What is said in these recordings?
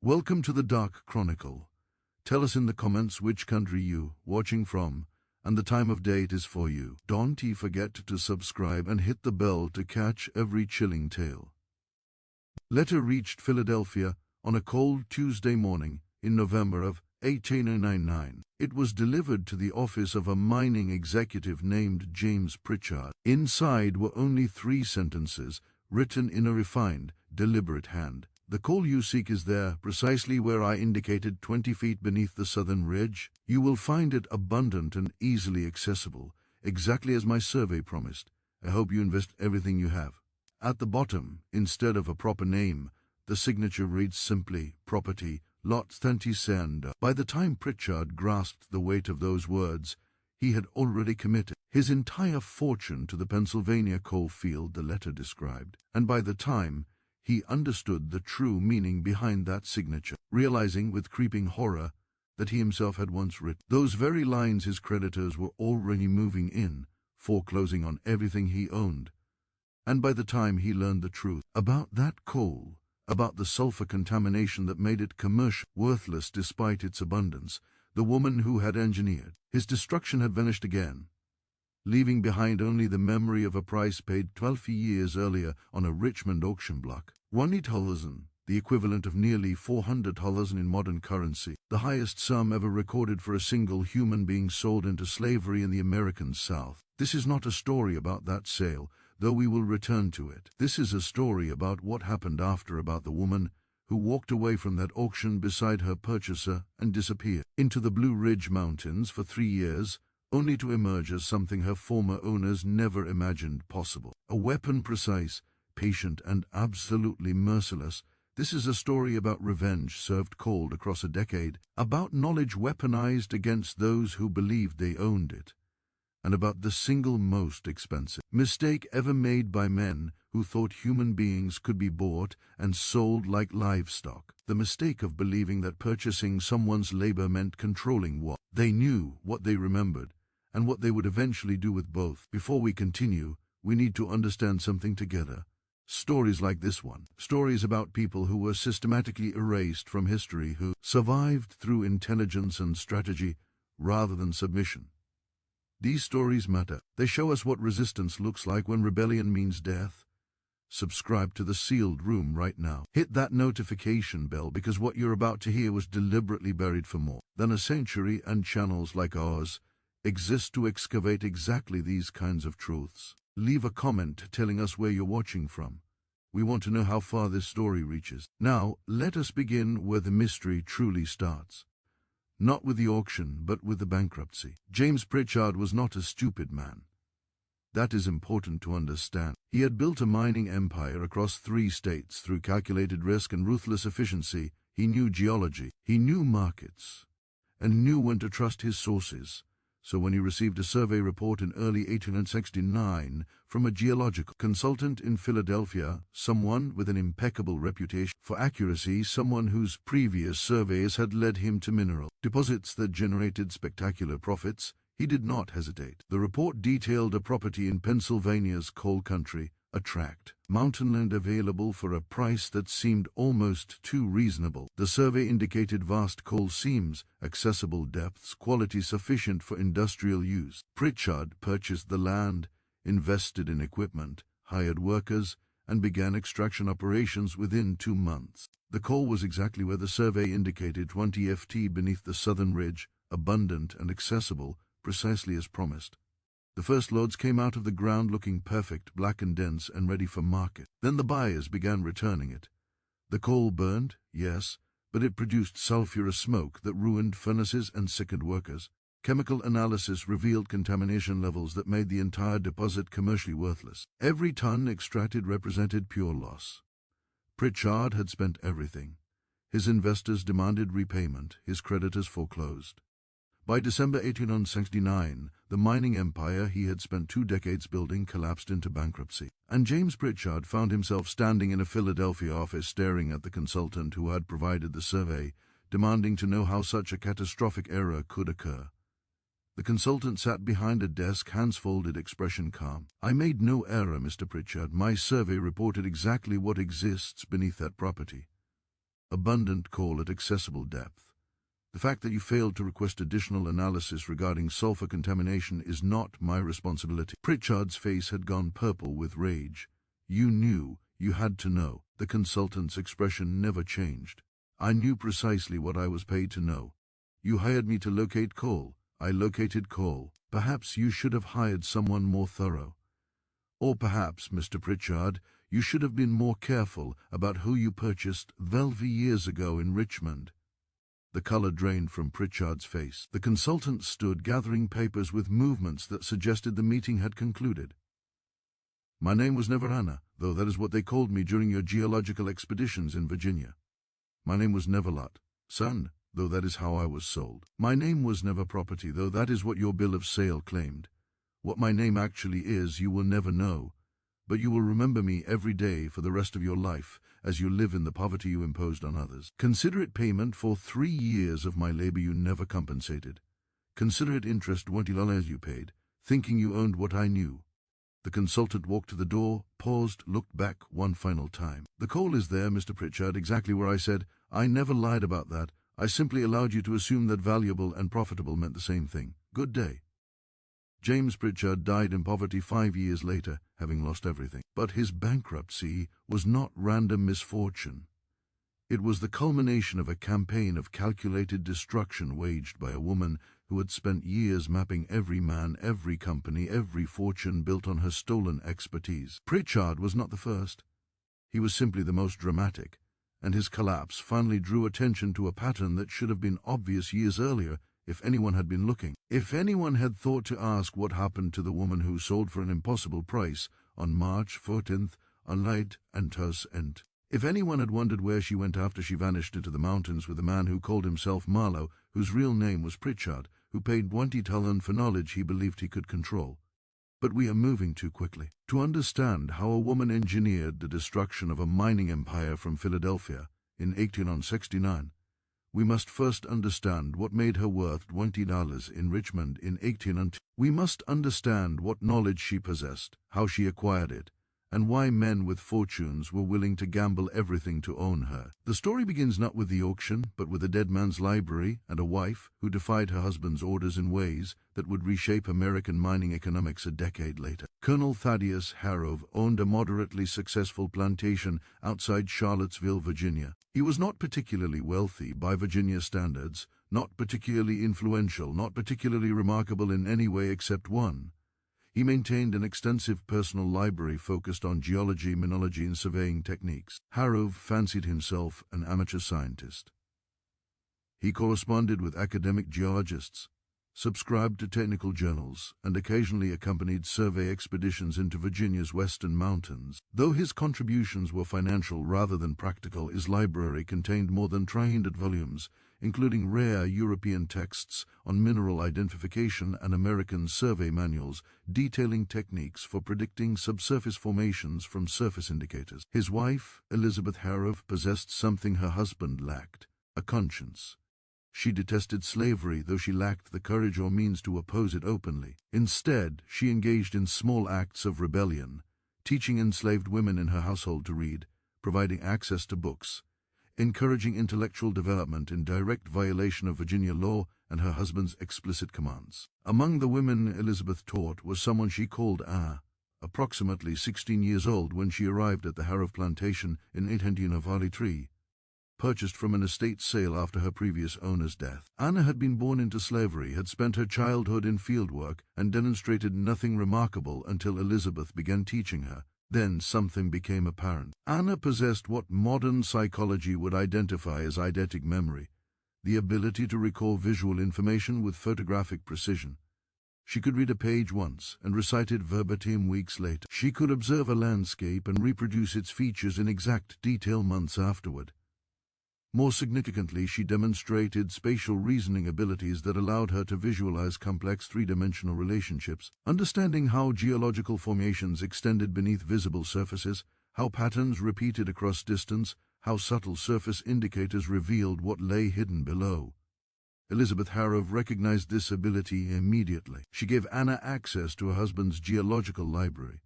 Welcome to the Dark Chronicle. Tell us in the comments which country you watching from and the time of day it is for you. Don't forget to subscribe and hit the bell to catch every chilling tale. Letter reached Philadelphia on a cold Tuesday morning in November of 1899. It was delivered to the office of a mining executive named James Pritchard. Inside were only 3 sentences, written in a refined, deliberate hand. The coal you seek is there, precisely where I indicated, 20 feet beneath the southern ridge. You will find it abundant and easily accessible, exactly as my survey promised. I hope you invest everything you have. At the bottom, instead of a proper name, the signature reads simply, Property, Lot 20 Sand. By the time Pritchard grasped the weight of those words, he had already committed his entire fortune to the Pennsylvania coal field the letter described, and by the time he understood the true meaning behind that signature, realizing with creeping horror that he himself had once written those very lines, his creditors were already moving in, foreclosing on everything he owned. And by the time he learned the truth about that coal, about the sulfur contamination that made it commercially worthless despite its abundance, the woman who had engineered his destruction had vanished again, leaving behind only the memory of a price paid 12 years earlier on a Richmond auction block. $1,000, the equivalent of nearly $400 in modern currency, the highest sum ever recorded for a single human being sold into slavery in the American South. This is not a story about that sale, though we will return to it. This is a story about what happened after, about the woman who walked away from that auction beside her purchaser and disappeared into the Blue Ridge Mountains for 3 years, only to emerge as something her former owners never imagined possible. A weapon precise, patient, and absolutely merciless. This is a story about revenge served cold across a decade, about knowledge weaponized against those who believed they owned it, and about the single most expensive mistake ever made by men who thought human beings could be bought and sold like livestock. The mistake of believing that purchasing someone's labor meant controlling what they knew, what they remembered, and what they would eventually do with both. Before we continue, we need to understand something together. Stories like this one, stories about people who were systematically erased from history, who survived through intelligence and strategy rather than submission. These stories matter. They show us what resistance looks like when rebellion means death. Subscribe to the Sealed Room right now. Hit that notification bell, because what you're about to hear was deliberately buried for more than a century, and channels like ours exist to excavate exactly these kinds of truths. Leave a comment telling us where you're watching from. We want to know how far this story reaches. Now, let us begin where the mystery truly starts. Not with the auction, but with the bankruptcy. James Pritchard was not a stupid man. That is important to understand. He had built a mining empire across 3 states through calculated risk and ruthless efficiency. He knew geology, he knew markets, and knew when to trust his sources. So when he received a survey report in early 1869 from a geological consultant in Philadelphia, someone with an impeccable reputation for accuracy, someone whose previous surveys had led him to mineral deposits that generated spectacular profits, he did not hesitate. The report detailed a property in Pennsylvania's coal country, a tract, mountainland available for a price that seemed almost too reasonable. The survey indicated vast coal seams, accessible depths, quality sufficient for industrial use. Pritchard purchased the land, invested in equipment, hired workers, and began extraction operations within 2 months. The coal was exactly where the survey indicated, 20 ft beneath the southern ridge, abundant and accessible, precisely as promised. The first loads came out of the ground looking perfect, black and dense, and ready for market. Then the buyers began returning it. The coal burned, yes, but it produced sulfurous smoke that ruined furnaces and sickened workers. Chemical analysis revealed contamination levels that made the entire deposit commercially worthless. Every ton extracted represented pure loss. Pritchard had spent everything. His investors demanded repayment, his creditors foreclosed. By December 1869, the mining empire he had spent 2 decades building collapsed into bankruptcy, and James Pritchard found himself standing in a Philadelphia office staring at the consultant who had provided the survey, demanding to know how such a catastrophic error could occur. The consultant sat behind a desk, hands folded, expression calm. "I made no error, Mr. Pritchard. My survey reported exactly what exists beneath that property." abundant coal at accessible depth. The fact that you failed to request additional analysis regarding sulfur contamination is not my responsibility. Pritchard's face had gone purple with rage. You knew, you had to know. The consultant's expression never changed. I knew precisely what I was paid to know. You hired me to locate coal. I located coal. Perhaps you should have hired someone more thorough. Or perhaps, Mr. Pritchard, you should have been more careful about who you purchased 12 years ago in Richmond. The color drained from Pritchard's face. The consultant stood gathering papers with movements that suggested the meeting had concluded. My name was never Anna, though that is what they called me during your geological expeditions in Virginia. My name was never Lot, son, though that is how I was sold. My name was never property, though that is what your bill of sale claimed. What my name actually is, you will never know, but you will remember me every day for the rest of your life as you live in the poverty you imposed on others. Consider it payment for 3 years of my labor you never compensated. Consider it interest $20 you paid, thinking you owned what I knew. The consultant walked to the door, paused, looked back one final time. The coal is there, Mr. Pritchard, exactly where I said. I never lied about that. I simply allowed you to assume that valuable and profitable meant the same thing. Good day. James Pritchard died in poverty 5 years later, having lost everything. But his bankruptcy was not random misfortune. It was the culmination of a campaign of calculated destruction waged by a woman who had spent years mapping every man, every company, every fortune built on her stolen expertise. Pritchard was not the first. He was simply the most dramatic, and his collapse finally drew attention to a pattern that should have been obvious years earlier if anyone had been looking. If anyone had thought to ask what happened to the woman who sold for an impossible price on March 14th on Light and Tuss and if anyone had wondered where she went after she vanished into the mountains with a man who called himself Marlowe, whose real name was Pritchard, who paid 20 talent for knowledge he believed he could control. But we are moving too quickly. To understand how a woman engineered the destruction of a mining empire from Philadelphia in 1869, we must first understand what made her worth $20 in Richmond in 1890. We must understand what knowledge she possessed, how she acquired it, and why men with fortunes were willing to gamble everything to own her. The story begins not with the auction, but with a dead man's library and a wife who defied her husband's orders in ways that would reshape American mining economics a decade later. Colonel Thaddeus Harrove owned a moderately successful plantation outside Charlottesville, Virginia. He was not particularly wealthy by Virginia standards, not particularly influential, not particularly remarkable in any way except one. He maintained an extensive personal library focused on geology, mineralogy, and surveying techniques. Harrove fancied himself an amateur scientist. He corresponded with academic geologists, subscribed to technical journals, and occasionally accompanied survey expeditions into Virginia's western mountains. Though his contributions were financial rather than practical, his library contained more than 300 volumes, including rare European texts on mineral identification and American survey manuals detailing techniques for predicting subsurface formations from surface indicators. His wife, Elizabeth Harrove, possessed something her husband lacked: a conscience. She detested slavery, though she lacked the courage or means to oppose it openly. Instead, she engaged in small acts of rebellion, teaching enslaved women in her household to read, providing access to books, encouraging intellectual development in direct violation of Virginia law and her husband's explicit commands. Among the women Elizabeth taught was someone she called Anna, approximately 16 years old when she arrived at the Harrove plantation in 1843, purchased from an estate sale after her previous owner's death. Anna had been born into slavery, had spent her childhood in fieldwork, and demonstrated nothing remarkable until Elizabeth began teaching her. Then something became apparent. Anna possessed what modern psychology would identify as eidetic memory, the ability to recall visual information with photographic precision. She could read a page once and recite it verbatim weeks later. She could observe a landscape and reproduce its features in exact detail months afterward. More significantly, she demonstrated spatial reasoning abilities that allowed her to visualize complex three-dimensional relationships, understanding how geological formations extended beneath visible surfaces, how patterns repeated across distance, how subtle surface indicators revealed what lay hidden below. Elizabeth Harrove recognized this ability immediately. She gave Anna access to her husband's geological library.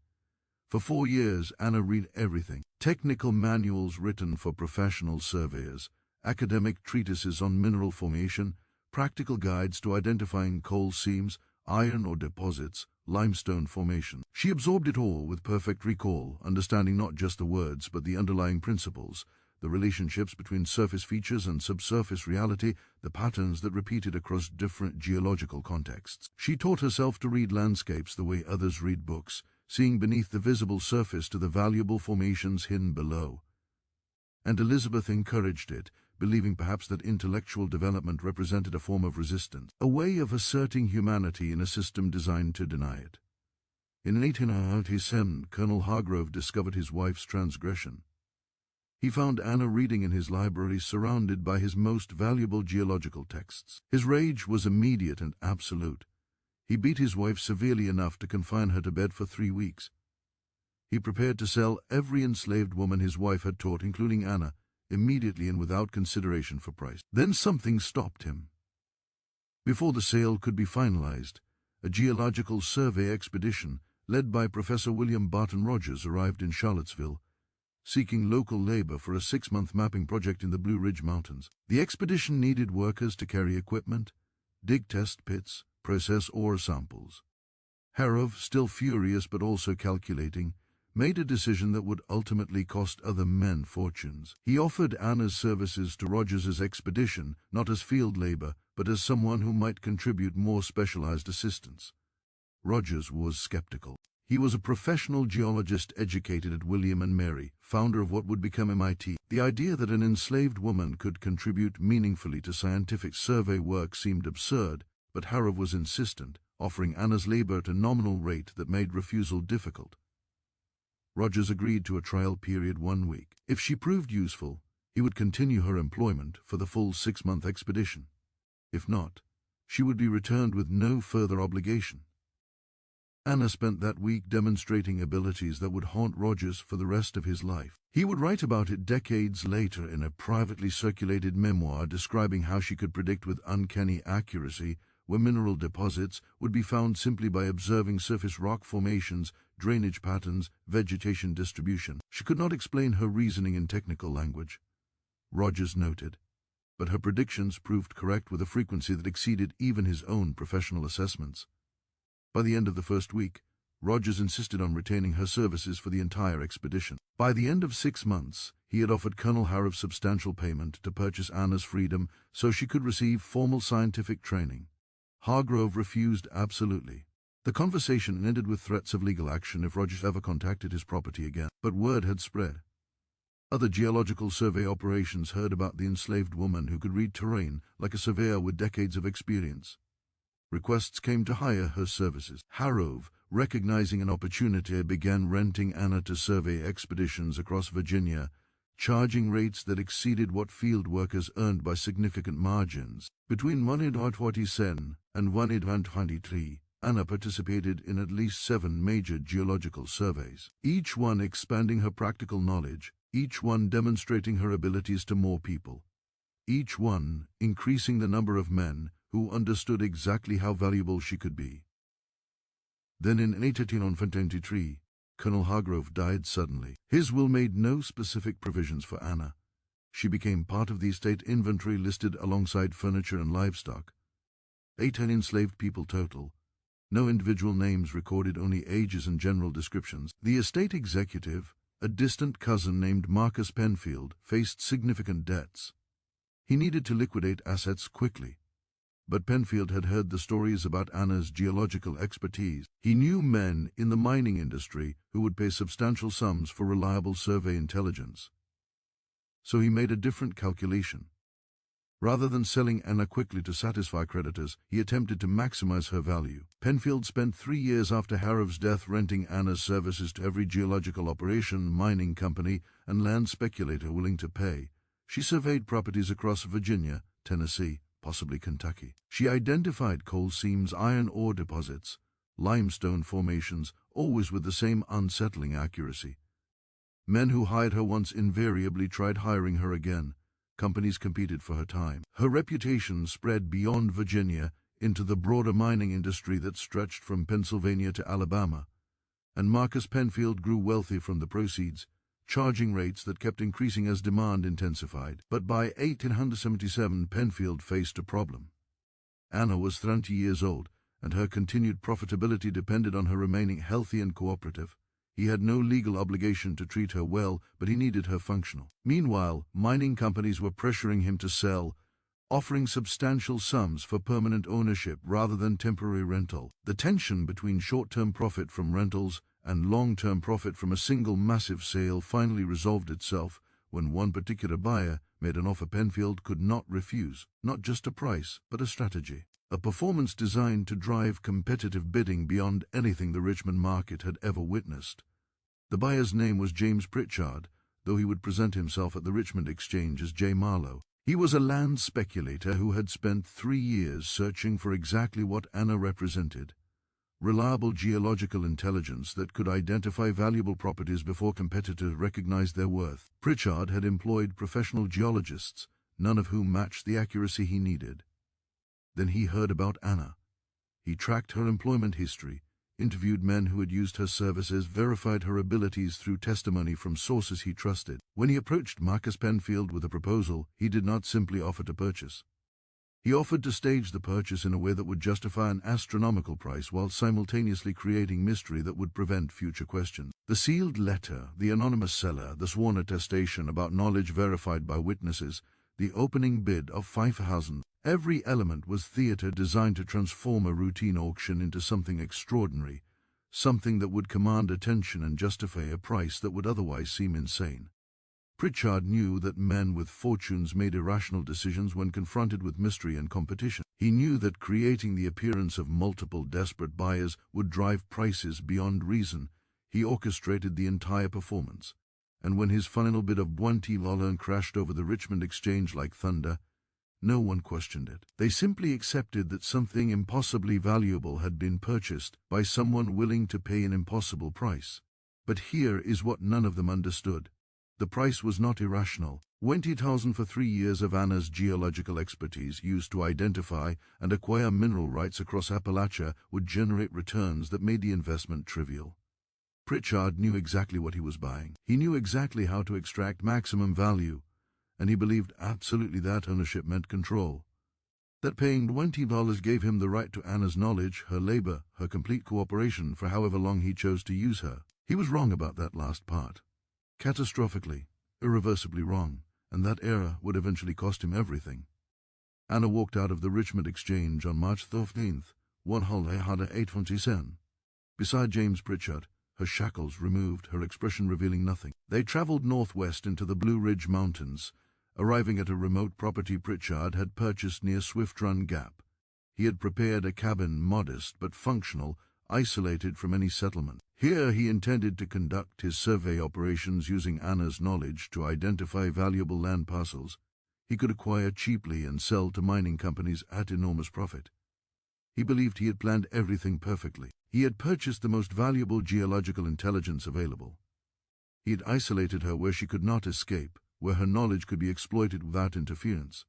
For 4 years, Anna read everything. Technical manuals written for professional surveyors, academic treatises on mineral formation, practical guides to identifying coal seams, iron ore deposits, limestone formation. She absorbed it all with perfect recall, understanding not just the words but the underlying principles, the relationships between surface features and subsurface reality, the patterns that repeated across different geological contexts. She taught herself to read landscapes the way others read books, seeing beneath the visible surface to the valuable formations hidden below. And Elizabeth encouraged it, believing perhaps that intellectual development represented a form of resistance, a way of asserting humanity in a system designed to deny it. In 1897, Colonel Hargrove discovered his wife's transgression. He found Anna reading in his library, surrounded by his most valuable geological texts. His rage was immediate and absolute. He beat his wife severely enough to confine her to bed for 3 weeks. He prepared to sell every enslaved woman his wife had taught, including Anna, immediately and without consideration for price. Then something stopped him. Before the sale could be finalized, a geological survey expedition led by Professor William Barton Rogers arrived in Charlottesville, seeking local labor for a 6-month mapping project in the Blue Ridge Mountains. The expedition needed workers to carry equipment, dig test pits, process ore samples. Harrove, still furious but also calculating, made a decision that would ultimately cost other men fortunes. He offered Anna's services to Rogers's expedition, not as field labor, but as someone who might contribute more specialized assistance. Rogers was skeptical. He was a professional geologist educated at William and Mary, founder of what would become MIT. The idea that an enslaved woman could contribute meaningfully to scientific survey work seemed absurd, but Harrove was insistent, offering Anna's labor at a nominal rate that made refusal difficult. Rogers agreed to a trial period 1 week. If she proved useful, he would continue her employment for the full 6-month expedition. If not, she would be returned with no further obligation. Anna spent that week demonstrating abilities that would haunt Rogers for the rest of his life. He would write about it decades later in a privately circulated memoir describing how she could predict with uncanny accuracy where mineral deposits would be found simply by observing surface rock formations, drainage patterns, vegetation distribution. She could not explain her reasoning in technical language, Rogers noted, but her predictions proved correct with a frequency that exceeded even his own professional assessments. By the end of the first week, Rogers insisted on retaining her services for the entire expedition. By the end of 6 months, he had offered Colonel Harrove substantial payment to purchase Anna's freedom so she could receive formal scientific training. Hargrove refused absolutely. The conversation ended with threats of legal action if Rogers ever contacted his property again. But word had spread. Other geological survey operations heard about the enslaved woman who could read terrain like a surveyor with decades of experience. Requests came to hire her services. Harrove, recognizing an opportunity, began renting Anna to survey expeditions across Virginia, charging rates that exceeded what field workers earned by significant margins. Between 1947 and 1923, Anna participated in at least 7 major geological surveys, each one expanding her practical knowledge, each one demonstrating her abilities to more people, each one increasing the number of men who understood exactly how valuable she could be. Then in 1823, Colonel Hargrove died suddenly. His will made no specific provisions for Anna. She became part of the estate inventory listed alongside furniture and livestock. 18 enslaved people total. No individual names recorded, only ages and general descriptions. The estate executive, a distant cousin named Marcus Penfield, faced significant debts. He needed to liquidate assets quickly. But Penfield had heard the stories about Anna's geological expertise. He knew men in the mining industry who would pay substantial sums for reliable survey intelligence. So he made a different calculation. Rather than selling Anna quickly to satisfy creditors, he attempted to maximize her value. Penfield spent 3 years after Harrove's death renting Anna's services to every geological operation, mining company, and land speculator willing to pay. She surveyed properties across Virginia, Tennessee, possibly Kentucky. She identified coal seams, iron ore deposits, limestone formations, always with the same unsettling accuracy. Men who hired her once invariably tried hiring her again. Companies competed for her time. Her reputation spread beyond Virginia into the broader mining industry that stretched from Pennsylvania to Alabama. And Marcus Penfield grew wealthy from the proceeds, charging rates that kept increasing as demand intensified. But by 1877, Penfield faced a problem. Anna was 20 years old, and her continued profitability depended on her remaining healthy and cooperative. He had no legal obligation to treat her well, but he needed her functional. Meanwhile, mining companies were pressuring him to sell, offering substantial sums for permanent ownership rather than temporary rental. The tension between short-term profit from rentals and long-term profit from a single massive sale finally resolved itself when one particular buyer made an offer Penfield could not refuse, not just a price, but a strategy. A performance designed to drive competitive bidding beyond anything the Richmond market had ever witnessed. The buyer's name was James Pritchard, though he would present himself at the Richmond Exchange as J. Marlowe. He was a land speculator who had spent 3 years searching for exactly what Anna represented: reliable geological intelligence that could identify valuable properties before competitors recognized their worth. Pritchard had employed professional geologists, none of whom matched the accuracy he needed. Then he heard about Anna. He tracked her employment history, interviewed men who had used her services, verified her abilities through testimony from sources he trusted. When he approached Marcus Penfield with a proposal, he did not simply offer to purchase. He offered to stage the purchase in a way that would justify an astronomical price while simultaneously creating mystery that would prevent future questions. The sealed letter, the anonymous seller, the sworn attestation about knowledge verified by witnesses, the opening bid of 5,000. Every element was theater designed to transform a routine auction into something extraordinary, something that would command attention and justify a price that would otherwise seem insane. Pritchard knew that men with fortunes made irrational decisions when confronted with mystery and competition. He knew that creating the appearance of multiple desperate buyers would drive prices beyond reason. He orchestrated the entire performance. And when his final bid of $20 crashed over the Richmond Exchange like thunder, no one questioned it. They simply accepted that something impossibly valuable had been purchased by someone willing to pay an impossible price. But here is what none of them understood. The price was not irrational. 20,000 for 3 years of Anna's geological expertise used to identify and acquire mineral rights across Appalachia would generate returns that made the investment trivial. Pritchard knew exactly what he was buying. He knew exactly how to extract maximum value, and he believed absolutely that ownership meant control. That paying $20 gave him the right to Anna's knowledge, her labor, her complete cooperation for however long he chose to use her. He was wrong about that last part. Catastrophically, irreversibly wrong, and that error would eventually cost him everything. Anna walked out of the Richmond Exchange on March 13th, 1827. Beside James Pritchard, her shackles removed, her expression revealing nothing. They traveled northwest into the Blue Ridge Mountains, arriving at a remote property Pritchard had purchased near Swift Run Gap. He had prepared a cabin modest but functional, isolated from any settlement. Here he intended to conduct his survey operations using Anna's knowledge to identify valuable land parcels he could acquire cheaply and sell to mining companies at enormous profit. He believed he had planned everything perfectly. He had purchased the most valuable geological intelligence available. He had isolated her where she could not escape, where her knowledge could be exploited without interference.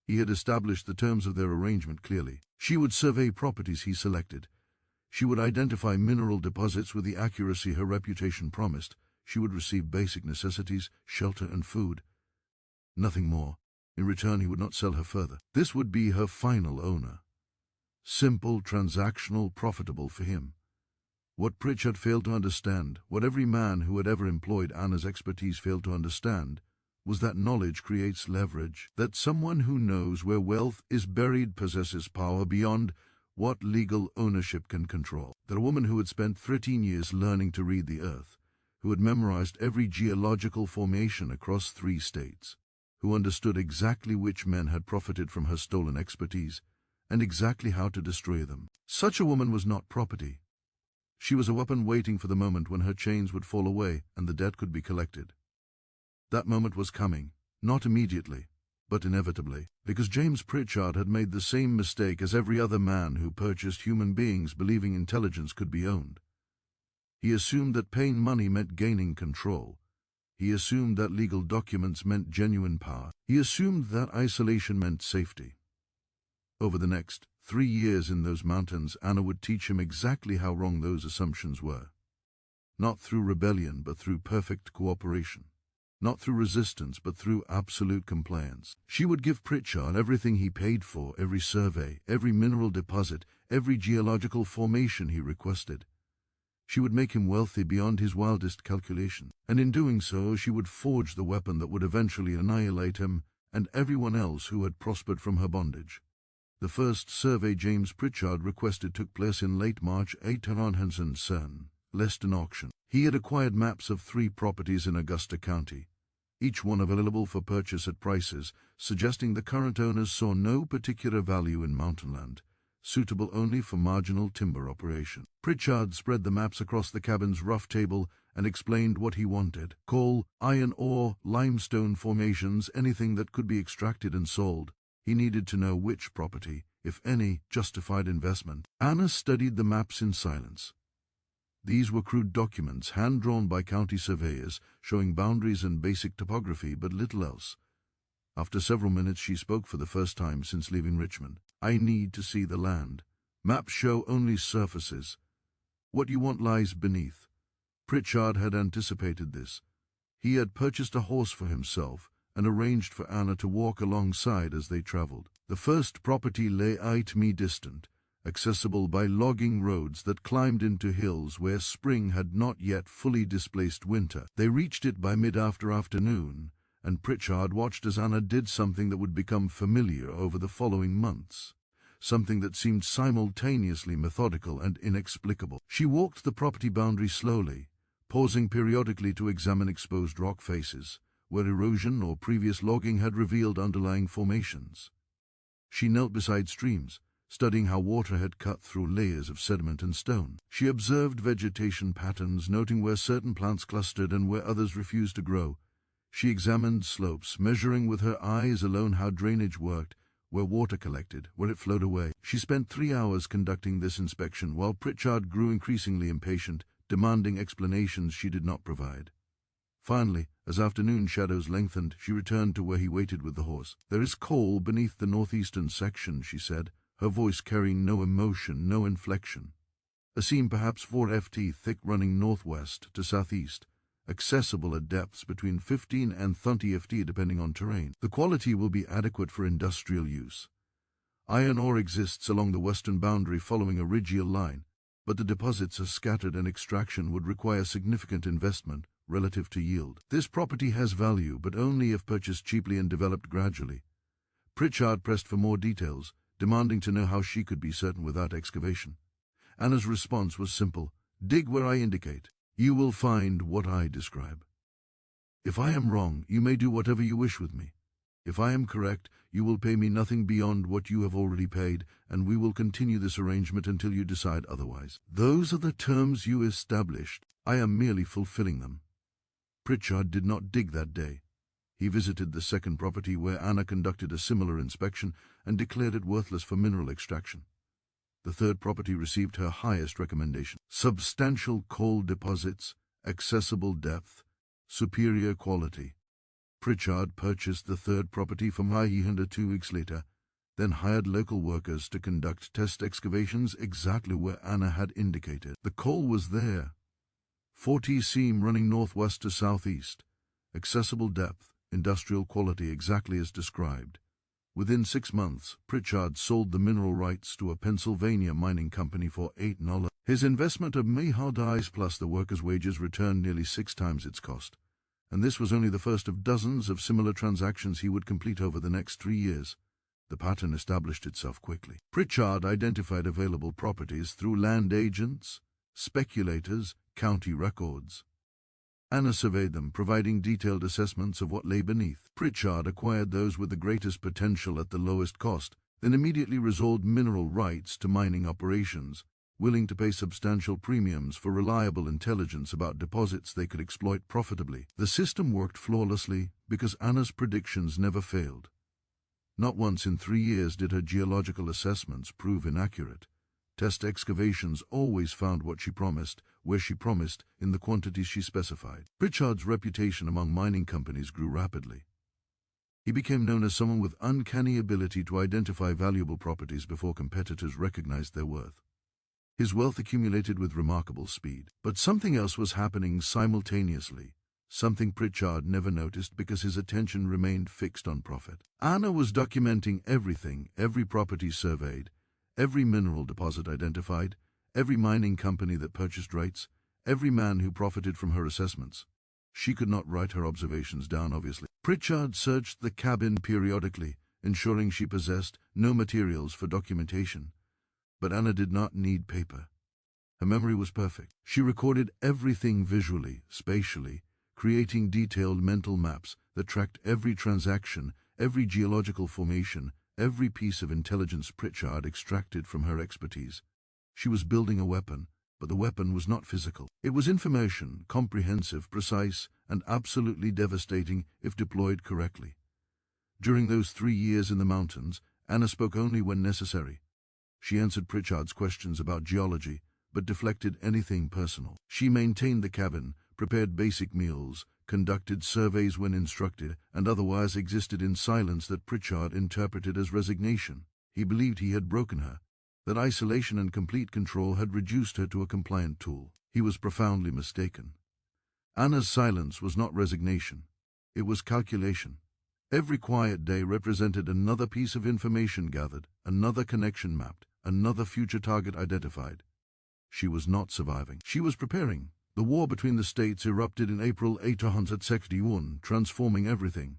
He had established the terms of their arrangement clearly. She would survey properties he selected. She would identify mineral deposits with the accuracy her reputation promised. She would receive basic necessities, shelter and food. Nothing more. In return, he would not sell her further. This would be her final owner. Simple, transactional, profitable for him. What Pritchard failed to understand, what every man who had ever employed Anna's expertise failed to understand, was that knowledge creates leverage, that someone who knows where wealth is buried possesses power beyond what legal ownership can control. That a woman who had spent 13 years learning to read the earth, who had memorized every geological formation across 3 states, who understood exactly which men had profited from her stolen expertise, and exactly how to destroy them. Such a woman was not property. She was a weapon waiting for the moment when her chains would fall away and the debt could be collected. That moment was coming, not immediately, but inevitably, because James Pritchard had made the same mistake as every other man who purchased human beings believing intelligence could be owned. He assumed that paying money meant gaining control. He assumed that legal documents meant genuine power. He assumed that isolation meant safety. Over the next 3 years in those mountains, Anna would teach him exactly how wrong those assumptions were. not through rebellion but through perfect cooperation, not through resistance but through absolute compliance. She would give Pritchard everything he paid for, every survey, every mineral deposit, every geological formation he requested. She would make him wealthy beyond his wildest calculations, and in doing so she would forge the weapon that would eventually annihilate him and everyone else who had prospered from her bondage. The first survey James Pritchard requested took place in late March 1807, Leston auction. He had acquired maps of 3 properties in Augusta County, each one available for purchase at prices suggesting the current owners saw no particular value in mountainland, suitable only for marginal timber operation. Pritchard spread the maps across the cabin's rough table and explained what he wanted: coal, iron ore, limestone formations, anything that could be extracted and sold. He needed to know which property, if any, justified investment. Anna studied the maps in silence. These were crude documents, hand-drawn by county surveyors, showing boundaries and basic topography, but little else. After several minutes she spoke for the first time since leaving Richmond. "I need to see the land. Maps show only surfaces. What you want lies beneath." Pritchard had anticipated this. He had purchased a horse for himself and arranged for Anna to walk alongside as they traveled. The first property lay 8 mi distant, accessible by logging roads that climbed into hills where spring had not yet fully displaced winter. They reached it by mid-afternoon, and Pritchard watched as Anna did something that would become familiar over the following months, something that seemed simultaneously methodical and inexplicable. She walked the property boundary slowly, pausing periodically to examine exposed rock faces, where erosion or previous logging had revealed underlying formations. She knelt beside streams, studying how water had cut through layers of sediment and stone. She observed vegetation patterns, noting where certain plants clustered and where others refused to grow. She examined slopes, measuring with her eyes alone how drainage worked, where water collected, where it flowed away. She spent 3 hours conducting this inspection, while Pritchard grew increasingly impatient, demanding explanations she did not provide. Finally, as afternoon shadows lengthened, she returned to where he waited with the horse. "There is coal beneath the northeastern section," she said, her voice carrying no emotion, no inflection. "A seam perhaps 4 ft thick running northwest to southeast, accessible at depths between 15 and 30 ft depending on terrain. The quality will be adequate for industrial use. Iron ore exists along the western boundary following a ridgeal line, but the deposits are scattered and extraction would require significant investment relative to yield. This property has value, but only if purchased cheaply and developed gradually." Pritchard pressed for more details, demanding to know how she could be certain without excavation. Anna's response was simple: "Dig where I indicate. You will find what I describe. If I am wrong, you may do whatever you wish with me. If I am correct, you will pay me nothing beyond what you have already paid, and we will continue this arrangement until you decide otherwise. Those are the terms you established. I am merely fulfilling them." Pritchard did not dig that day. He visited the second property, where Anna conducted a similar inspection and declared it worthless for mineral extraction. The third property received her highest recommendation: substantial coal deposits, accessible depth, superior quality. Pritchard purchased the third property from Highlander 2 weeks later, then hired local workers to conduct test excavations exactly where Anna had indicated. The coal was there. 40 seam running northwest to southeast, accessible depth, industrial quality exactly as described. Within 6 months, Pritchard sold the mineral rights to a Pennsylvania mining company for $8. His investment of $1,000 plus the workers' wages returned nearly 6 times its cost, and this was only the first of dozens of similar transactions he would complete over the next 3 years. The pattern established itself quickly. Pritchard identified available properties through land agents, speculators, county records. Anna surveyed them, providing detailed assessments of what lay beneath. Pritchard acquired those with the greatest potential at the lowest cost, then immediately resolved mineral rights to mining operations, willing to pay substantial premiums for reliable intelligence about deposits they could exploit profitably. The system worked flawlessly because Anna's predictions never failed. Not once in 3 years did her geological assessments prove inaccurate. Test excavations always found what she promised, where she promised, in the quantities she specified. Pritchard's reputation among mining companies grew rapidly. He became known as someone with uncanny ability to identify valuable properties before competitors recognized their worth. His wealth accumulated with remarkable speed. But something else was happening simultaneously, something Pritchard never noticed because his attention remained fixed on profit. Anna was documenting everything, every property surveyed, every mineral deposit identified, every mining company that purchased rights, every man who profited from her assessments. She could not write her observations down, obviously. Pritchard searched the cabin periodically, ensuring she possessed no materials for documentation. But Anna did not need paper. Her memory was perfect. She recorded everything visually, spatially, creating detailed mental maps that tracked every transaction, every geological formation, every piece of intelligence Pritchard extracted from her expertise. She was building a weapon, but the weapon was not physical. It was information, comprehensive, precise, and absolutely devastating if deployed correctly. During those 3 years in the mountains, Anna spoke only when necessary. She answered Pritchard's questions about geology, but deflected anything personal. She maintained the cabin, prepared basic meals, conducted surveys when instructed, and otherwise existed in silence that Pritchard interpreted as resignation. He believed he had broken her, that isolation and complete control had reduced her to a compliant tool. He was profoundly mistaken. Anna's silence was not resignation. It was calculation. Every quiet day represented another piece of information gathered, another connection mapped, another future target identified. She was not surviving. She was preparing. The war between the states erupted in April 1861, transforming everything.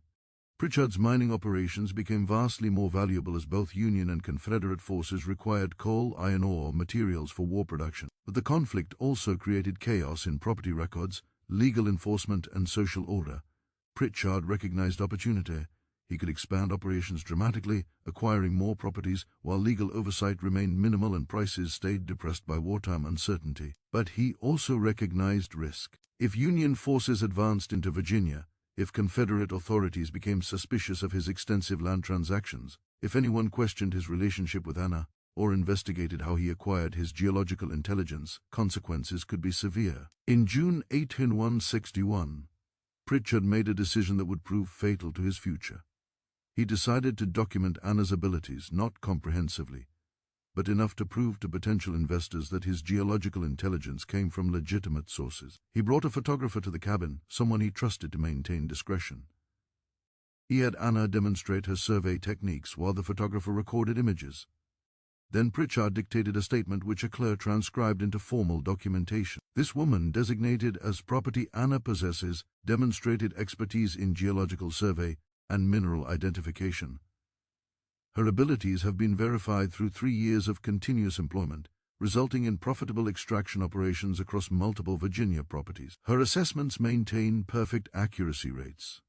Pritchard's mining operations became vastly more valuable as both Union and Confederate forces required coal, iron ore, materials for war production. But the conflict also created chaos in property records, legal enforcement, and social order. Pritchard recognized opportunity. He could expand operations dramatically, acquiring more properties, while legal oversight remained minimal and prices stayed depressed by wartime uncertainty. But he also recognized risk. If Union forces advanced into Virginia, if Confederate authorities became suspicious of his extensive land transactions, if anyone questioned his relationship with Anna, or investigated how he acquired his geological intelligence, consequences could be severe. In June 1861, Pritchard made a decision that would prove fatal to his future. He decided to document Anna's abilities, not comprehensively, but enough to prove to potential investors that his geological intelligence came from legitimate sources. He brought a photographer to the cabin, someone he trusted to maintain discretion. He had Anna demonstrate her survey techniques while the photographer recorded images. Then Pritchard dictated a statement which a clerk transcribed into formal documentation. This woman, designated as property Anna possesses, demonstrated expertise in geological survey and mineral identification. Her abilities have been verified through 3 years of continuous employment, resulting in profitable extraction operations across multiple Virginia properties. Her assessments maintain perfect accuracy rates.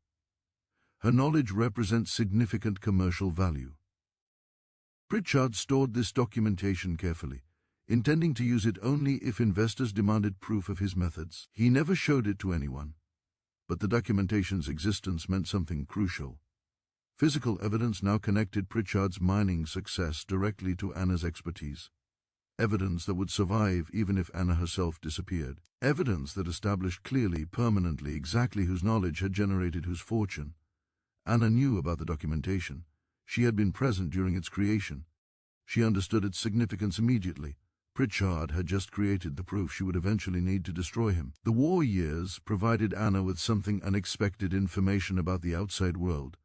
Her knowledge represents significant commercial value. Pritchard stored this documentation carefully, intending to use it only if investors demanded proof of his methods. He never showed it to anyone, but the documentation's existence meant something crucial. Physical evidence now connected Pritchard's mining success directly to Anna's expertise. Evidence that would survive even if Anna herself disappeared. Evidence that established clearly, permanently, exactly whose knowledge had generated whose fortune. Anna knew about the documentation. She had been present during its creation. She understood its significance immediately. Pritchard had just created the proof she would eventually need to destroy him. The war years provided Anna with something unexpected: information about the outside world.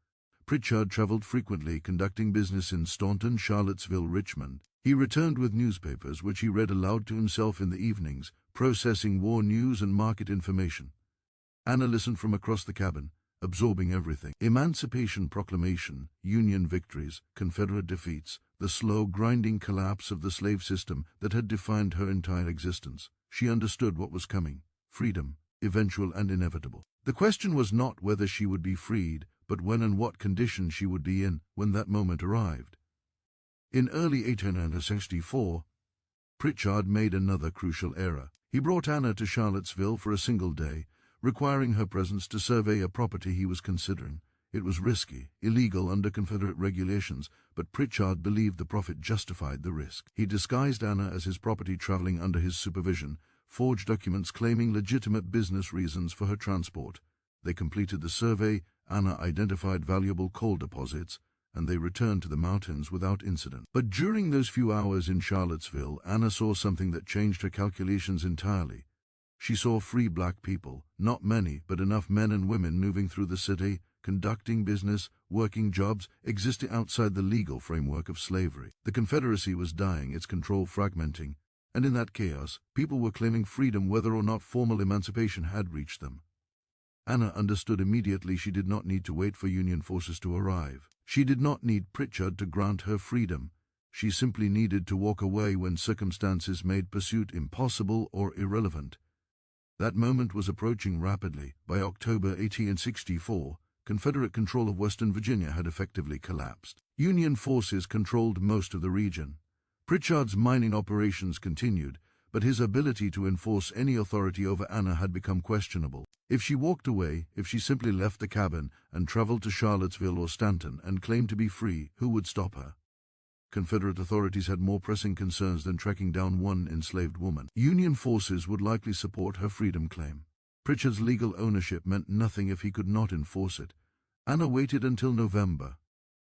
Pritchard traveled frequently, conducting business in Staunton, Charlottesville, Richmond. He returned with newspapers, which he read aloud to himself in the evenings, processing war news and market information. Anna listened from across the cabin, absorbing everything. Emancipation Proclamation, Union victories, Confederate defeats, the slow, grinding collapse of the slave system that had defined her entire existence. She understood what was coming: freedom, eventual and inevitable. The question was not whether she would be freed, but when and what condition she would be in when that moment arrived. In early 1864, Pritchard made another crucial error. He brought Anna to Charlottesville for a single day, requiring her presence to survey a property he was considering. It was risky, illegal under Confederate regulations, but Pritchard believed the profit justified the risk. He disguised Anna as his property traveling under his supervision, forged documents claiming legitimate business reasons for her transport. They completed the survey. Anna identified valuable coal deposits, and they returned to the mountains without incident. But during those few hours in Charlottesville, Anna saw something that changed her calculations entirely. She saw free black people, not many, but enough men and women moving through the city, conducting business, working jobs, existing outside the legal framework of slavery. The Confederacy was dying, its control fragmenting, and in that chaos, people were claiming freedom whether or not formal emancipation had reached them. Anna understood immediately she did not need to wait for Union forces to arrive. She did not need Pritchard to grant her freedom. She simply needed to walk away when circumstances made pursuit impossible or irrelevant. That moment was approaching rapidly. By October 1864, Confederate control of Western Virginia had effectively collapsed. Union forces controlled most of the region. Pritchard's mining operations continued, but his ability to enforce any authority over Anna had become questionable. If she walked away, if she simply left the cabin and traveled to Charlottesville or Stanton and claimed to be free, who would stop her? Confederate authorities had more pressing concerns than tracking down one enslaved woman. Union forces would likely support her freedom claim. Pritchard's legal ownership meant nothing if he could not enforce it. Anna waited until November.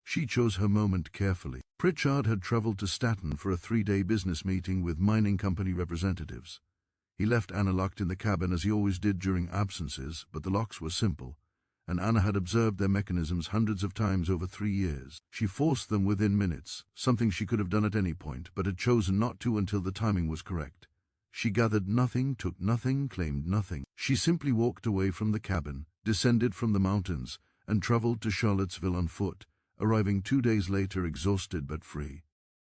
She chose her moment carefully. Pritchard had traveled to Staten for a 3-day business meeting with mining company representatives. He left Anna locked in the cabin as he always did during absences, but the locks were simple, and Anna had observed their mechanisms hundreds of times over 3 years. She forced them within minutes, something she could have done at any point, but had chosen not to until the timing was correct. She gathered nothing, took nothing, claimed nothing. She simply walked away from the cabin, descended from the mountains, and traveled to Charlottesville on foot, arriving 2 days later exhausted but free.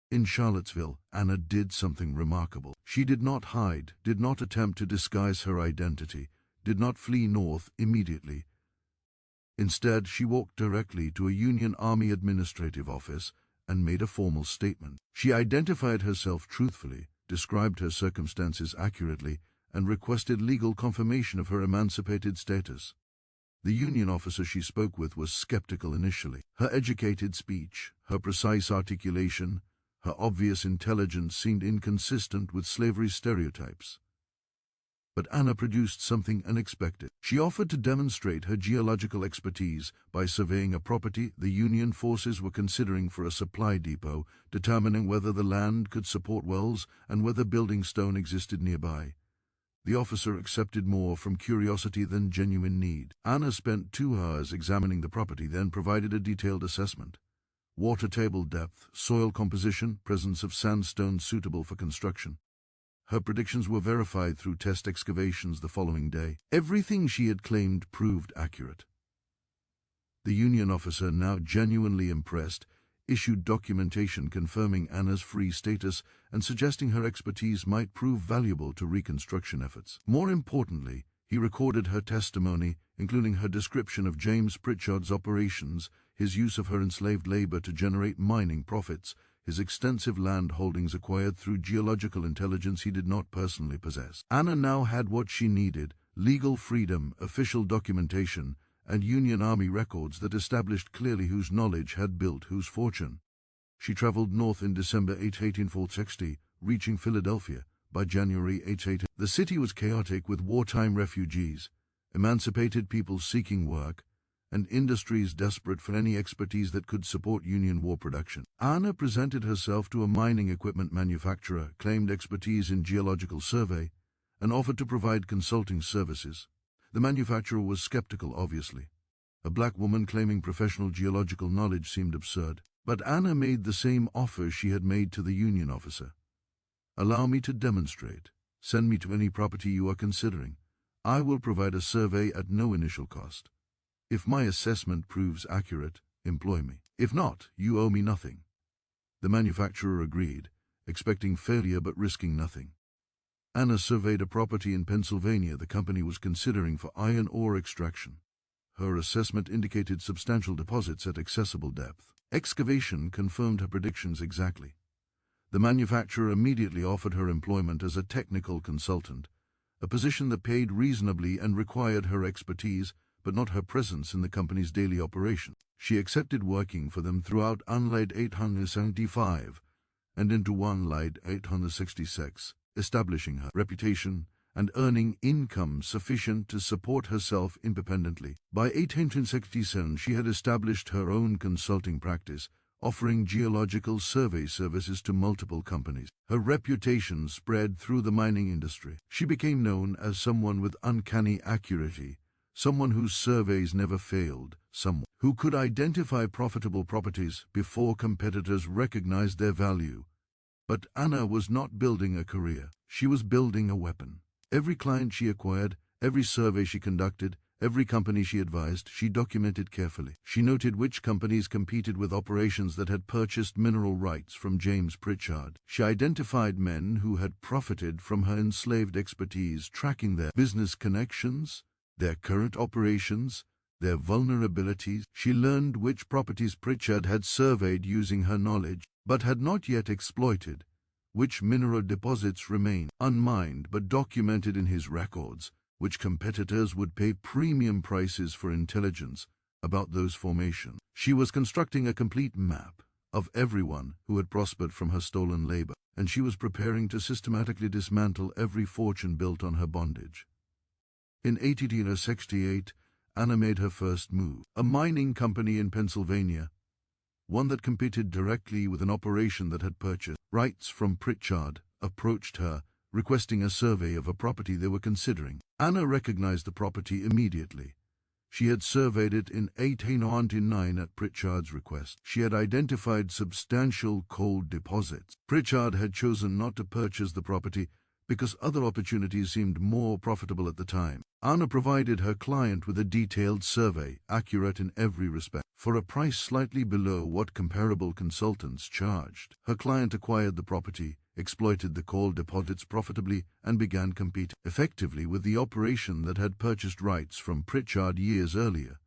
In Charlottesville, Anna did something remarkable. She did not hide, did not attempt to disguise her identity, did not flee north immediately. Instead, she walked directly to a Union Army administrative office and made a formal statement. She identified herself truthfully, described her circumstances accurately, and requested legal confirmation of her emancipated status. The Union officer she spoke with was skeptical initially. Her educated speech, her precise articulation, her obvious intelligence seemed inconsistent with slavery's stereotypes. But Anna produced something unexpected. She offered to demonstrate her geological expertise by surveying a property the Union forces were considering for a supply depot, determining whether the land could support wells and whether building stone existed nearby. The officer accepted more from curiosity than genuine need. Anna spent 2 hours examining the property, then provided a detailed assessment. Water table depth, soil composition, presence of sandstone suitable for construction. Her predictions were verified through test excavations the following day. Everything she had claimed proved accurate. The Union officer, now genuinely impressed, issued documentation confirming Anna's free status and suggesting her expertise might prove valuable to reconstruction efforts. More importantly, he recorded her testimony, including her description of James Pritchard's operations, his use of her enslaved labor to generate mining profits, his extensive land holdings acquired through geological intelligence he did not personally possess. Anna now had what she needed: legal freedom, official documentation, and Union Army records that established clearly whose knowledge had built whose fortune. She traveled north in December 1860, reaching Philadelphia. By January 1880, the city was chaotic with wartime refugees, emancipated people seeking work, and industries desperate for any expertise that could support Union war production. Anna presented herself to a mining equipment manufacturer, claimed expertise in geological survey, and offered to provide consulting services. The manufacturer was skeptical, obviously. A black woman claiming professional geological knowledge seemed absurd. But Anna made the same offer she had made to the Union officer. "Allow me to demonstrate. Send me to any property you are considering. I will provide a survey at no initial cost. If my assessment proves accurate, employ me. If not, you owe me nothing." The manufacturer agreed, expecting failure but risking nothing. Anna surveyed a property in Pennsylvania the company was considering for iron ore extraction. Her assessment indicated substantial deposits at accessible depth. Excavation confirmed her predictions exactly. The manufacturer immediately offered her employment as a technical consultant, a position that paid reasonably and required her expertise, but not her presence in the company's daily operation. She accepted working for them throughout unlaid 875 and into one laid 866, establishing her reputation and earning income sufficient to support herself independently. By 1867, she had established her own consulting practice, offering geological survey services to multiple companies. Her reputation spread through the mining industry. She became known as someone with uncanny accuracy, someone whose surveys never failed, someone who could identify profitable properties before competitors recognized their value. But Anna was not building a career. She was building a weapon. Every client she acquired, every survey she conducted, every company she advised, she documented carefully. She noted which companies competed with operations that had purchased mineral rights from James Pritchard. She identified men who had profited from her enslaved expertise, tracking their business connections, their current operations, their vulnerabilities. She learned which properties Pritchard had surveyed using her knowledge, but had not yet exploited, which mineral deposits remained unmined but documented in his records, which competitors would pay premium prices for intelligence about those formations. She was constructing a complete map of everyone who had prospered from her stolen labor, and she was preparing to systematically dismantle every fortune built on her bondage. In 1868, Anna made her first move. A mining company in Pennsylvania, one that competed directly with an operation that had purchased rights from Pritchard, approached her, requesting a survey of a property they were considering. Anna recognized the property immediately. She had surveyed it in 1899 at Pritchard's request. She had identified substantial coal deposits. Pritchard had chosen not to purchase the property because other opportunities seemed more profitable at the time. Anna provided her client with a detailed survey, accurate in every respect, for a price slightly below what comparable consultants charged. Her client acquired the property, exploited the coal deposits profitably, and began competing effectively with the operation that had purchased rights from Pritchard years earlier.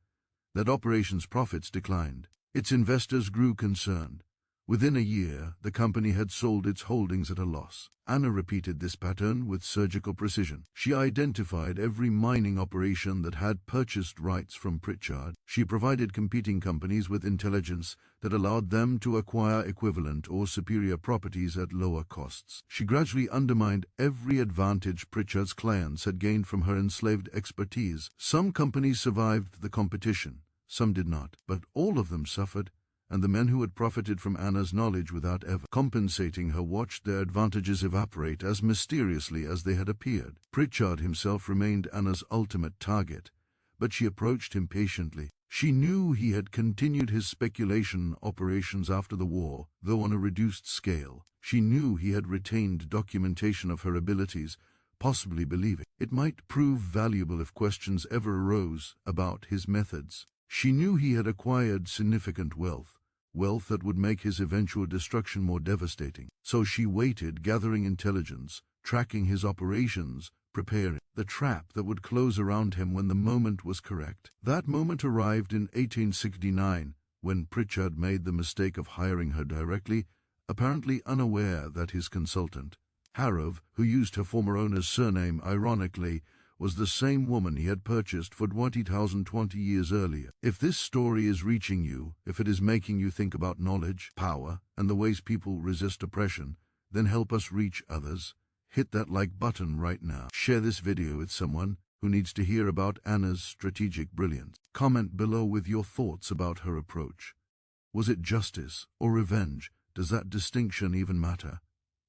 That operation's profits declined. Its investors grew concerned. Within a year, the company had sold its holdings at a loss. Anna repeated this pattern with surgical precision. She identified every mining operation that had purchased rights from Pritchard. She provided competing companies with intelligence that allowed them to acquire equivalent or superior properties at lower costs. She gradually undermined every advantage Pritchard's clients had gained from her enslaved expertise. Some companies survived the competition, some did not, but all of them suffered, and the men who had profited from Anna's knowledge without ever compensating her watched their advantages evaporate as mysteriously as they had appeared. Pritchard himself remained Anna's ultimate target, but she approached him patiently. She knew he had continued his speculation operations after the war, though on a reduced scale. She knew he had retained documentation of her abilities, possibly believing it might prove valuable if questions ever arose about his methods. She knew he had acquired significant wealth that would make his eventual destruction more devastating. So she waited, gathering intelligence, tracking his operations, preparing the trap that would close around him when the moment was correct. That moment arrived in 1869, when Pritchard made the mistake of hiring her directly, apparently unaware that his consultant, Harrov, who used her former owner's surname ironically, was the same woman he had purchased for 20 years earlier. If this story is reaching you, if it is making you think about knowledge, power, and the ways people resist oppression, then help us reach others. Hit that like button right now. Share this video with someone who needs to hear about Anna's strategic brilliance. Comment below with your thoughts about her approach. Was it justice or revenge? Does that distinction even matter?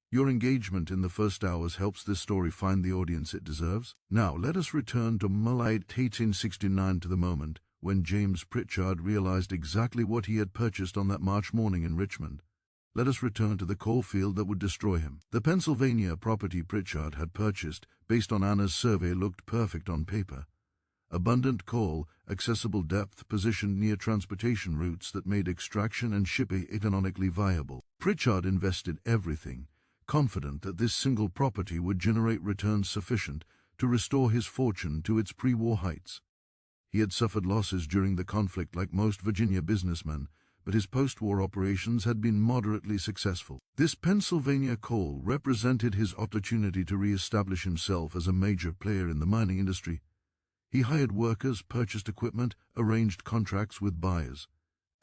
Your engagement in the first hours helps this story find the audience it deserves. Now, let us return to July 1869, to the moment when James Pritchard realized exactly what he had purchased on that March morning in Richmond. Let us return to the coal field that would destroy him. The Pennsylvania property Pritchard had purchased, based on Anna's survey, looked perfect on paper. Abundant coal, accessible depth, positioned near transportation routes that made extraction and shipping economically viable. Pritchard invested everything, confident that this single property would generate returns sufficient to restore his fortune to its pre-war heights. He had suffered losses during the conflict like most Virginia businessmen, but his post-war operations had been moderately successful. This Pennsylvania coal represented his opportunity to re-establish himself as a major player in the mining industry. He hired workers, purchased equipment, arranged contracts with buyers.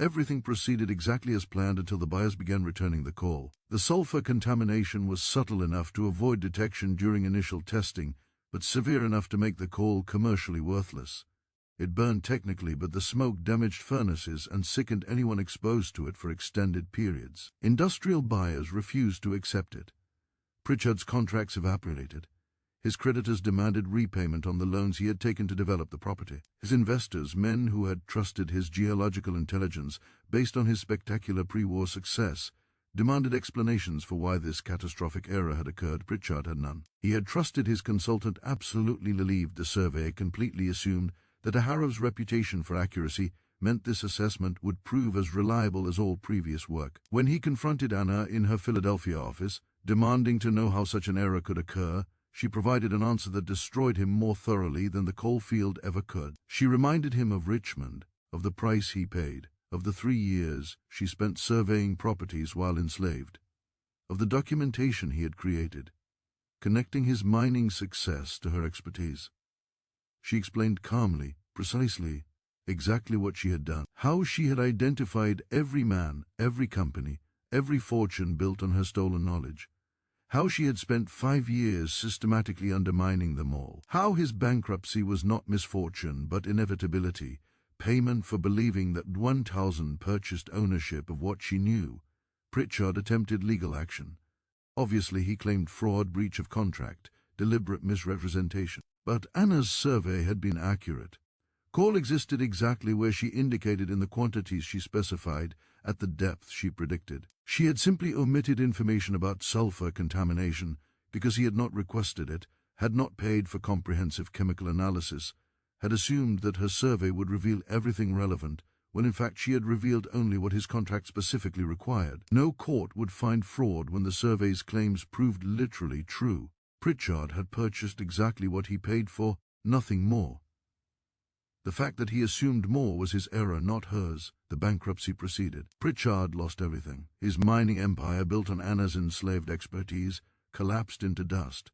Everything proceeded exactly as planned until the buyers began returning the coal. The sulfur contamination was subtle enough to avoid detection during initial testing, but severe enough to make the coal commercially worthless. It burned technically, but the smoke damaged furnaces and sickened anyone exposed to it for extended periods. Industrial buyers refused to accept it. Pritchard's contracts evaporated. His creditors demanded repayment on the loans he had taken to develop the property. His investors, men who had trusted his geological intelligence based on his spectacular pre-war success, demanded explanations for why this catastrophic error had occurred. Pritchard had none. He had trusted his consultant absolutely. Believed the survey completely assumed that Harrow's reputation for accuracy meant this assessment would prove as reliable as all previous work. When he confronted Anna in her Philadelphia office, demanding to know how such an error could occur, she provided an answer that destroyed him more thoroughly than the coal field ever could. She reminded him of Richmond, of the price he paid, of the 3 years she spent surveying properties while enslaved, of the documentation he had created, connecting his mining success to her expertise. She explained calmly, precisely, exactly what she had done, how she had identified every man, every company, every fortune built on her stolen knowledge, how she had spent 5 years systematically undermining them all, how his bankruptcy was not misfortune but inevitability, payment for believing that 1,000 purchased ownership of what she knew. Pritchard attempted legal action. Obviously he claimed fraud, breach of contract, deliberate misrepresentation. But Anna's survey had been accurate. Coal existed exactly where she indicated in the quantities she specified, at the depth she predicted. She had simply omitted information about sulfur contamination because he had not requested it, had not paid for comprehensive chemical analysis, had assumed that her survey would reveal everything relevant, when in fact she had revealed only what his contract specifically required. No court would find fraud when the survey's claims proved literally true. Pritchard had purchased exactly what he paid for, nothing more. The fact that he assumed more was his error, not hers. The bankruptcy proceeded. Pritchard lost everything. His mining empire, built on Anna's enslaved expertise, collapsed into dust.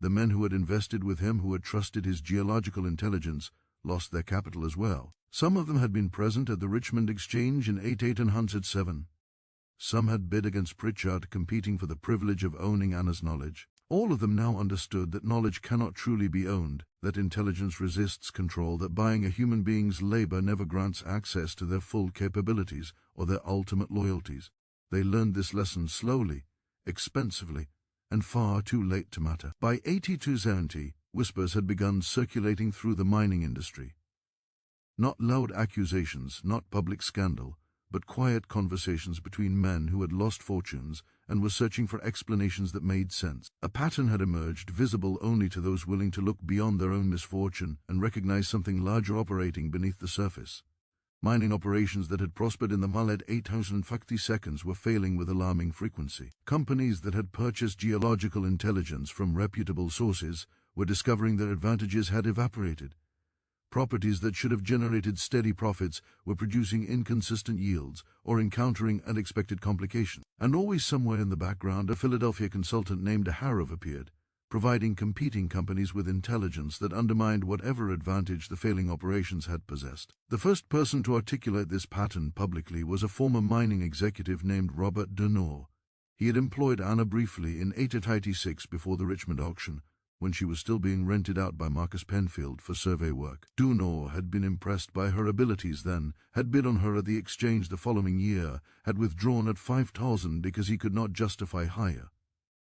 The men who had invested with him, who had trusted his geological intelligence, lost their capital as well. Some of them had been present at the Richmond Exchange in 88 and Hunt's at 7. Some had bid against Pritchard, competing for the privilege of owning Anna's knowledge. All of them now understood that knowledge cannot truly be owned, that intelligence resists control, that buying a human being's labor never grants access to their full capabilities or their ultimate loyalties. They learned this lesson slowly, expensively, and far too late to matter. By 82-70, whispers had begun circulating through the mining industry. Not loud accusations, not public scandal, but quiet conversations between men who had lost fortunes and were searching for explanations that made sense. A pattern had emerged, visible only to those willing to look beyond their own misfortune and recognize something larger operating beneath the surface. Mining operations that had prospered in the Maled 850 seconds were failing with alarming frequency. Companies that had purchased geological intelligence from reputable sources were discovering their advantages had evaporated. Properties that should have generated steady profits were producing inconsistent yields or encountering unexpected complications. And always somewhere in the background, a Philadelphia consultant named Harrow appeared, providing competing companies with intelligence that undermined whatever advantage the failing operations had possessed. The first person to articulate this pattern publicly was a former mining executive named Robert Dunor. He had employed Anna briefly in 1886 before the Richmond auction, when she was still being rented out by Marcus Penfield for survey work. Dunor had been impressed by her abilities then, had bid on her at the exchange the following year, had withdrawn at $5,000 because he could not justify higher.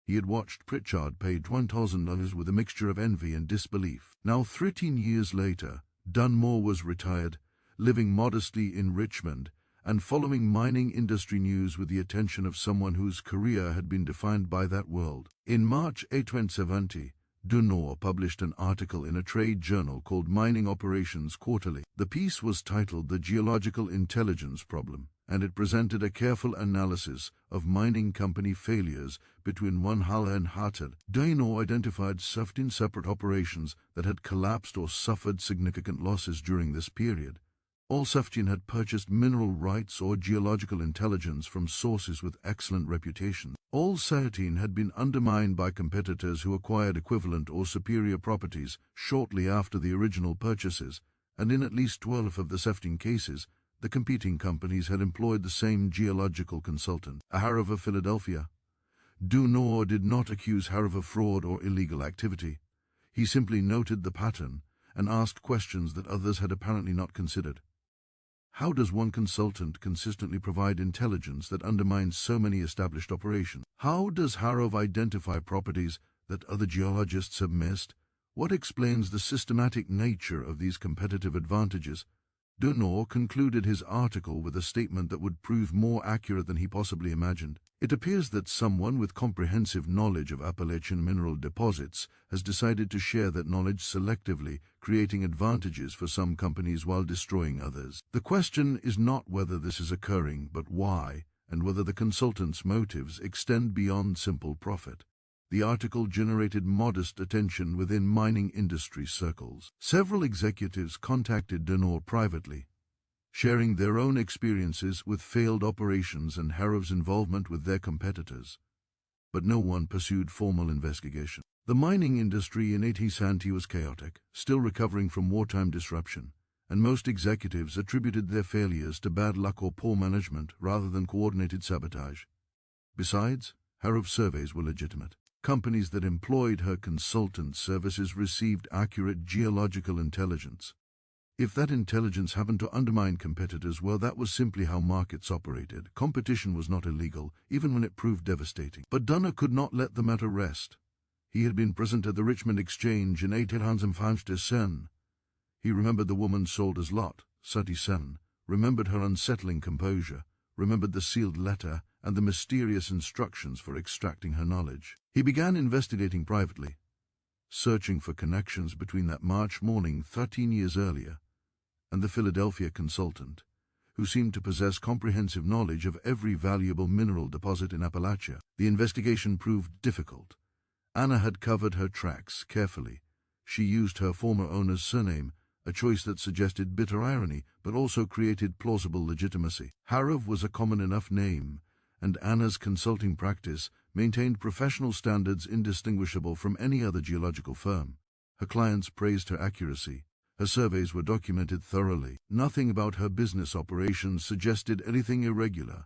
He had watched Pritchard pay $1,000 with a mixture of envy and disbelief. Now 13 years later, Dunmore was retired, living modestly in Richmond, and following mining industry news with the attention of someone whose career had been defined by that world. In March 1870, Dunor published an article in a trade journal called Mining Operations Quarterly. The piece was titled The Geological Intelligence Problem, and it presented a careful analysis of mining company failures between Walhalla and Hartard. Dunor identified 17 separate operations that had collapsed or suffered significant losses during this period. All 17 had purchased mineral rights or geological intelligence from sources with excellent reputations. All 17 had been undermined by competitors who acquired equivalent or superior properties shortly after the original purchases, and in at least 12 of the 17 cases, the competing companies had employed the same geological consultant, a Harrow of Philadelphia. Dunor did not accuse Harrow of fraud or illegal activity. He simply noted the pattern and asked questions that others had apparently not considered. How does one consultant consistently provide intelligence that undermines so many established operations? How does Harov identify properties that other geologists have missed? What explains the systematic nature of these competitive advantages? Dunor concluded his article with a statement that would prove more accurate than he possibly imagined. It appears that someone with comprehensive knowledge of Appalachian mineral deposits has decided to share that knowledge selectively, creating advantages for some companies while destroying others. The question is not whether this is occurring, but why, and whether the consultant's motives extend beyond simple profit. The article generated modest attention within mining industry circles. Several executives contacted Dunor privately, sharing their own experiences with failed operations and Harov's involvement with their competitors. But no one pursued formal investigation. The mining industry in Etisanti was chaotic, still recovering from wartime disruption, and most executives attributed their failures to bad luck or poor management rather than coordinated sabotage. Besides, Harov's surveys were legitimate. Companies that employed her consultant services received accurate geological intelligence. If that intelligence happened to undermine competitors, well, that was simply how markets operated. Competition was not illegal, even when it proved devastating. But Dunor could not let the matter rest. He had been present at the Richmond Exchange in 1857. He remembered the woman sold as lot, 37, remembered her unsettling composure, remembered the sealed letter and the mysterious instructions for extracting her knowledge. He began investigating privately, searching for connections between that March morning 13 years earlier and the Philadelphia consultant, who seemed to possess comprehensive knowledge of every valuable mineral deposit in Appalachia. The investigation proved difficult. Anna had covered her tracks carefully. She used her former owner's surname, a choice that suggested bitter irony but also created plausible legitimacy. Harov was a common enough name, and Anna's consulting practice maintained professional standards indistinguishable from any other geological firm. Her clients praised her accuracy. Her surveys were documented thoroughly. Nothing about her business operations suggested anything irregular.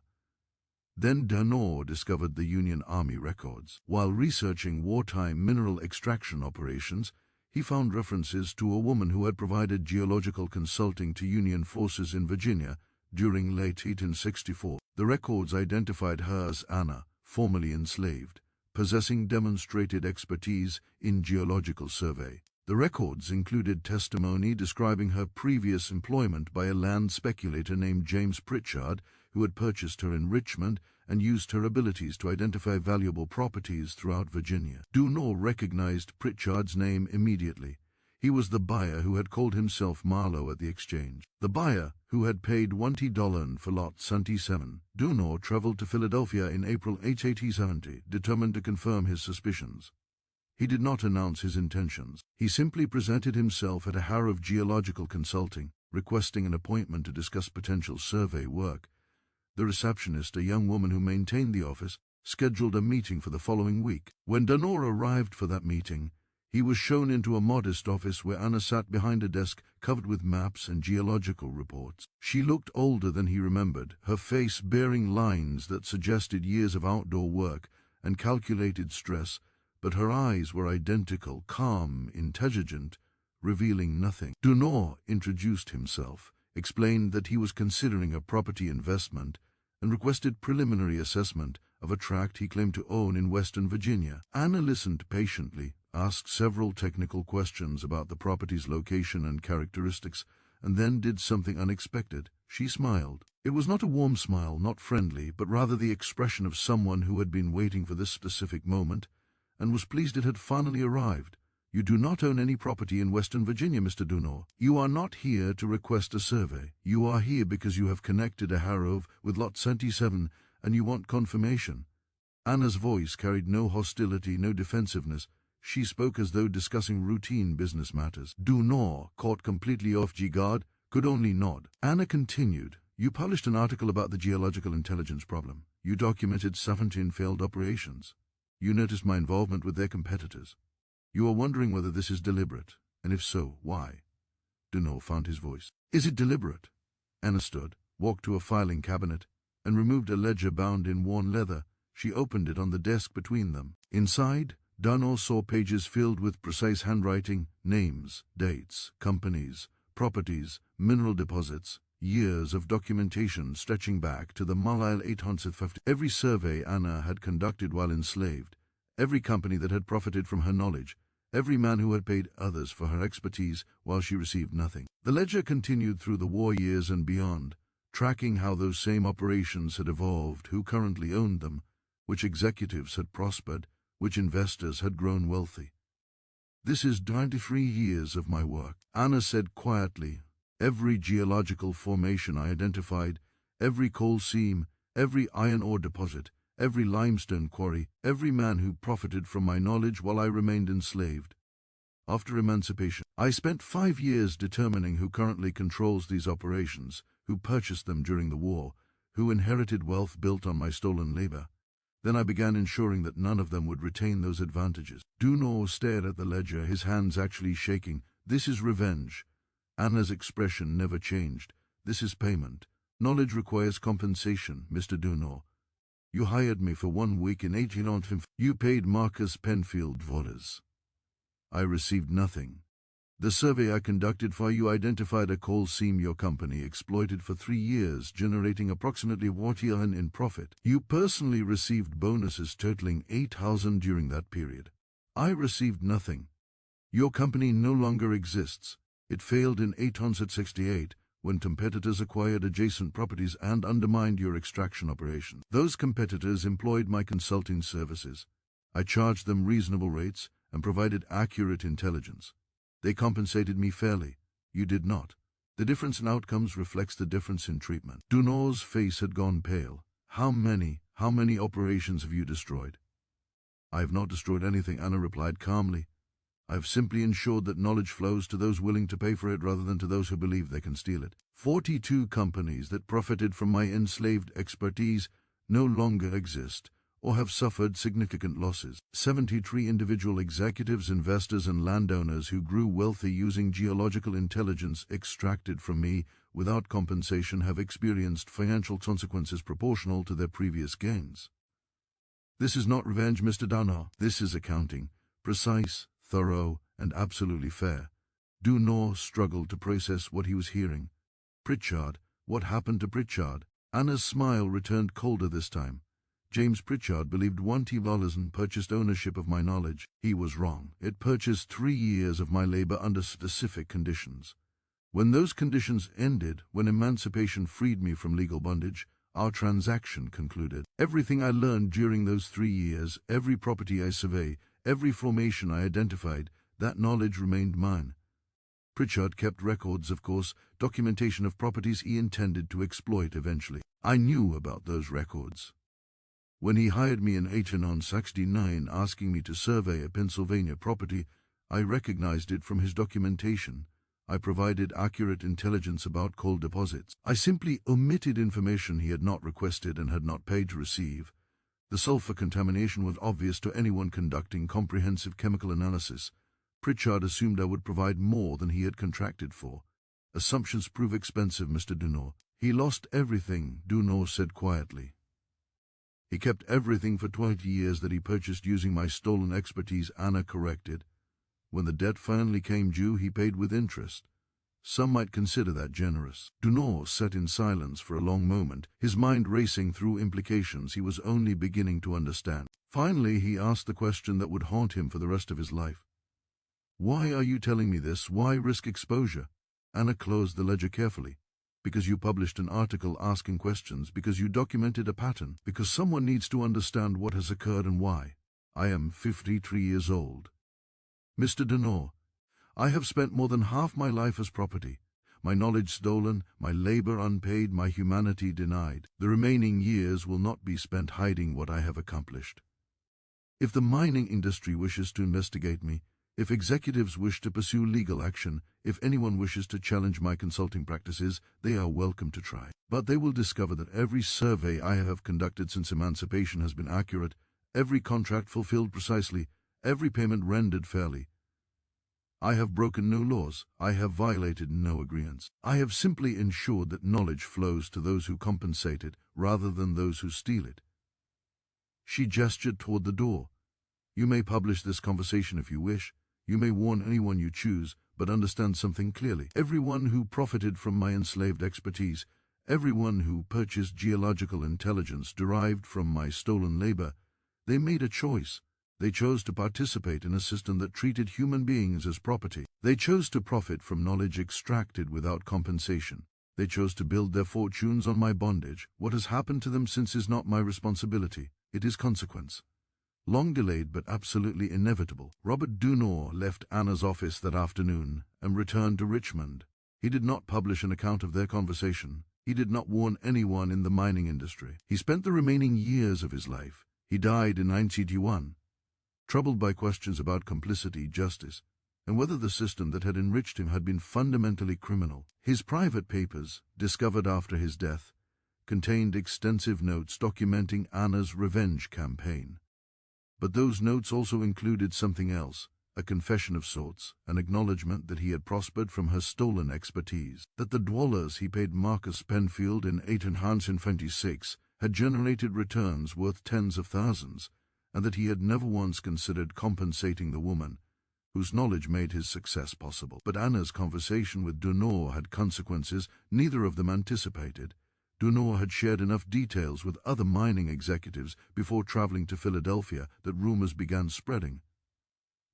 Then Dunor discovered the Union Army records. While researching wartime mineral extraction operations, he found references to a woman who had provided geological consulting to Union forces in Virginia during late 1864. The records identified her as Anna, formerly enslaved, possessing demonstrated expertise in geological survey. The records included testimony describing her previous employment by a land speculator named James Pritchard, who had purchased her in Richmond and used her abilities to identify valuable properties throughout Virginia. Dunor recognized Pritchard's name immediately. He was the buyer who had called himself Marlowe at the exchange. The buyer, who had paid $20 for lot 77. Dunor traveled to Philadelphia in April 1870, determined to confirm his suspicions. He did not announce his intentions. He simply presented himself at a Harov Geological Consulting, requesting an appointment to discuss potential survey work. The receptionist, a young woman who maintained the office, scheduled a meeting for the following week. When Dunor arrived for that meeting, he was shown into a modest office where Anna sat behind a desk covered with maps and geological reports. She looked older than he remembered, her face bearing lines that suggested years of outdoor work and calculated stress, but her eyes were identical, calm, intelligent, revealing nothing. Dunor introduced himself, explained that he was considering a property investment, and requested preliminary assessment of a tract he claimed to own in Western Virginia. Anna listened patiently, asked several technical questions about the property's location and characteristics, and then did something unexpected. She smiled. It was not a warm smile, not friendly, but rather the expression of someone who had been waiting for this specific moment, and was pleased it had finally arrived. "You do not own any property in Western Virginia, Mr. Dunor. You are not here to request a survey. You are here because you have connected a Harov with lot 77, and you want confirmation." Anna's voice carried no hostility, no defensiveness. She spoke as though discussing routine business matters. Dunor, caught completely off guard, could only nod. Anna continued, "You published an article about the geological intelligence problem. You documented 17 failed operations. You noticed my involvement with their competitors. You are wondering whether this is deliberate, and if so, why?" Dunor found his voice. "Is it deliberate?" Anna stood, walked to a filing cabinet, and removed a ledger bound in worn leather. She opened it on the desk between them. Inside, Dunor saw pages filled with precise handwriting, names, dates, companies, properties, mineral deposits, years of documentation stretching back to the 850. Every survey Anna had conducted while enslaved, every company that had profited from her knowledge, every man who had paid others for her expertise while she received nothing. The ledger continued through the war years and beyond, tracking how those same operations had evolved, who currently owned them, which executives had prospered, which investors had grown wealthy. "This is 93 years of my work," Anna said quietly. "Every geological formation I identified, every coal seam, every iron ore deposit, every limestone quarry, every man who profited from my knowledge while I remained enslaved. After emancipation, I spent 5 years determining who currently controls these operations, who purchased them during the war, who inherited wealth built on my stolen labor. Then I began ensuring that none of them would retain those advantages." Dunor stared at the ledger, his hands actually shaking. "This is revenge." Anna's expression never changed. "This is payment. Knowledge requires compensation, Mr. Dunor. You hired me for 1 week in 1850. You paid Marcus Penfield $. I received nothing. The survey I conducted for you identified a coal seam your company exploited for 3 years, generating approximately $1 in profit. You personally received bonuses totaling $8,000 during that period. I received nothing. Your company no longer exists. It failed in 1868 when competitors acquired adjacent properties and undermined your extraction operations. Those competitors employed my consulting services. I charged them reasonable rates and provided accurate intelligence. They compensated me fairly. You did not. The difference in outcomes reflects the difference in treatment." Dunor's face had gone pale. How many operations have you destroyed?" "I have not destroyed anything," Anna replied calmly. "I have simply ensured that knowledge flows to those willing to pay for it rather than to those who believe they can steal it. 42 companies that profited from my enslaved expertise no longer exist or have suffered significant losses. 73 individual executives, investors, and landowners who grew wealthy using geological intelligence extracted from me without compensation have experienced financial consequences proportional to their previous gains. This is not revenge, Mr. Dunor. This is accounting, precise, thorough, and absolutely fair." Dunor struggled to process what he was hearing. Pritchard, what happened to Pritchard? Anna's smile returned colder this time. "James Pritchard believed $1 and purchased ownership of my knowledge. He was wrong. It purchased 3 years of my labor under specific conditions. When those conditions ended, when emancipation freed me from legal bondage, our transaction concluded. Everything I learned during those 3 years, every property I surveyed, every formation I identified, that knowledge remained mine. Pritchard kept records, of course, documentation of properties he intended to exploit eventually. I knew about those records. When he hired me in 1869 asking me to survey a Pennsylvania property, I recognized it from his documentation. I provided accurate intelligence about coal deposits. I simply omitted information he had not requested and had not paid to receive. The sulfur contamination was obvious to anyone conducting comprehensive chemical analysis. Pritchard assumed I would provide more than he had contracted for. Assumptions prove expensive, Mr. Dunor. He lost everything, Dunor said quietly. He kept everything for 20 years that he purchased using my stolen expertise, Anna corrected. When the debt finally came due, he paid with interest. Some might consider that generous. Dunor sat in silence for a long moment, his mind racing through implications he was only beginning to understand. Finally, he asked the question that would haunt him for the rest of his life. "Why are you telling me this? Why risk exposure?" Anna closed the ledger carefully. "Because you published an article asking questions, because you documented a pattern, because someone needs to understand what has occurred and why. I am 53 years old. Mr. Dunor, I have spent more than half my life as property, my knowledge stolen, my labor unpaid, my humanity denied. The remaining years will not be spent hiding what I have accomplished. If the mining industry wishes to investigate me, if executives wish to pursue legal action, if anyone wishes to challenge my consulting practices, they are welcome to try. But they will discover that every survey I have conducted since emancipation has been accurate, every contract fulfilled precisely, every payment rendered fairly. I have broken no laws, I have violated no agreements. I have simply ensured that knowledge flows to those who compensate it rather than those who steal it." She gestured toward the door. You may publish this conversation if you wish. You may warn anyone you choose, but understand something clearly. Everyone who profited from my enslaved expertise, everyone who purchased geological intelligence derived from my stolen labor, they made a choice. They chose to participate in a system that treated human beings as property. They chose to profit from knowledge extracted without compensation. They chose to build their fortunes on my bondage. What has happened to them since is not my responsibility. It is consequence. Long delayed but absolutely inevitable. Robert Dunor left Anna's office that afternoon and returned to Richmond. He did not publish an account of their conversation. He did not warn anyone in the mining industry. He spent the remaining years of his life. He died in 1981, troubled by questions about complicity, justice, and whether the system that had enriched him had been fundamentally criminal. His private papers, discovered after his death, contained extensive notes documenting Anna's revenge campaign. But those notes also included something else, a confession of sorts, an acknowledgement that he had prospered from her stolen expertise, that the dollars he paid Marcus Penfield in 1826 had generated returns worth tens of thousands, and that he had never once considered compensating the woman whose knowledge made his success possible. But Anna's conversation with Dunor had consequences neither of them anticipated. Dunor had shared enough details with other mining executives before traveling to Philadelphia that rumors began spreading.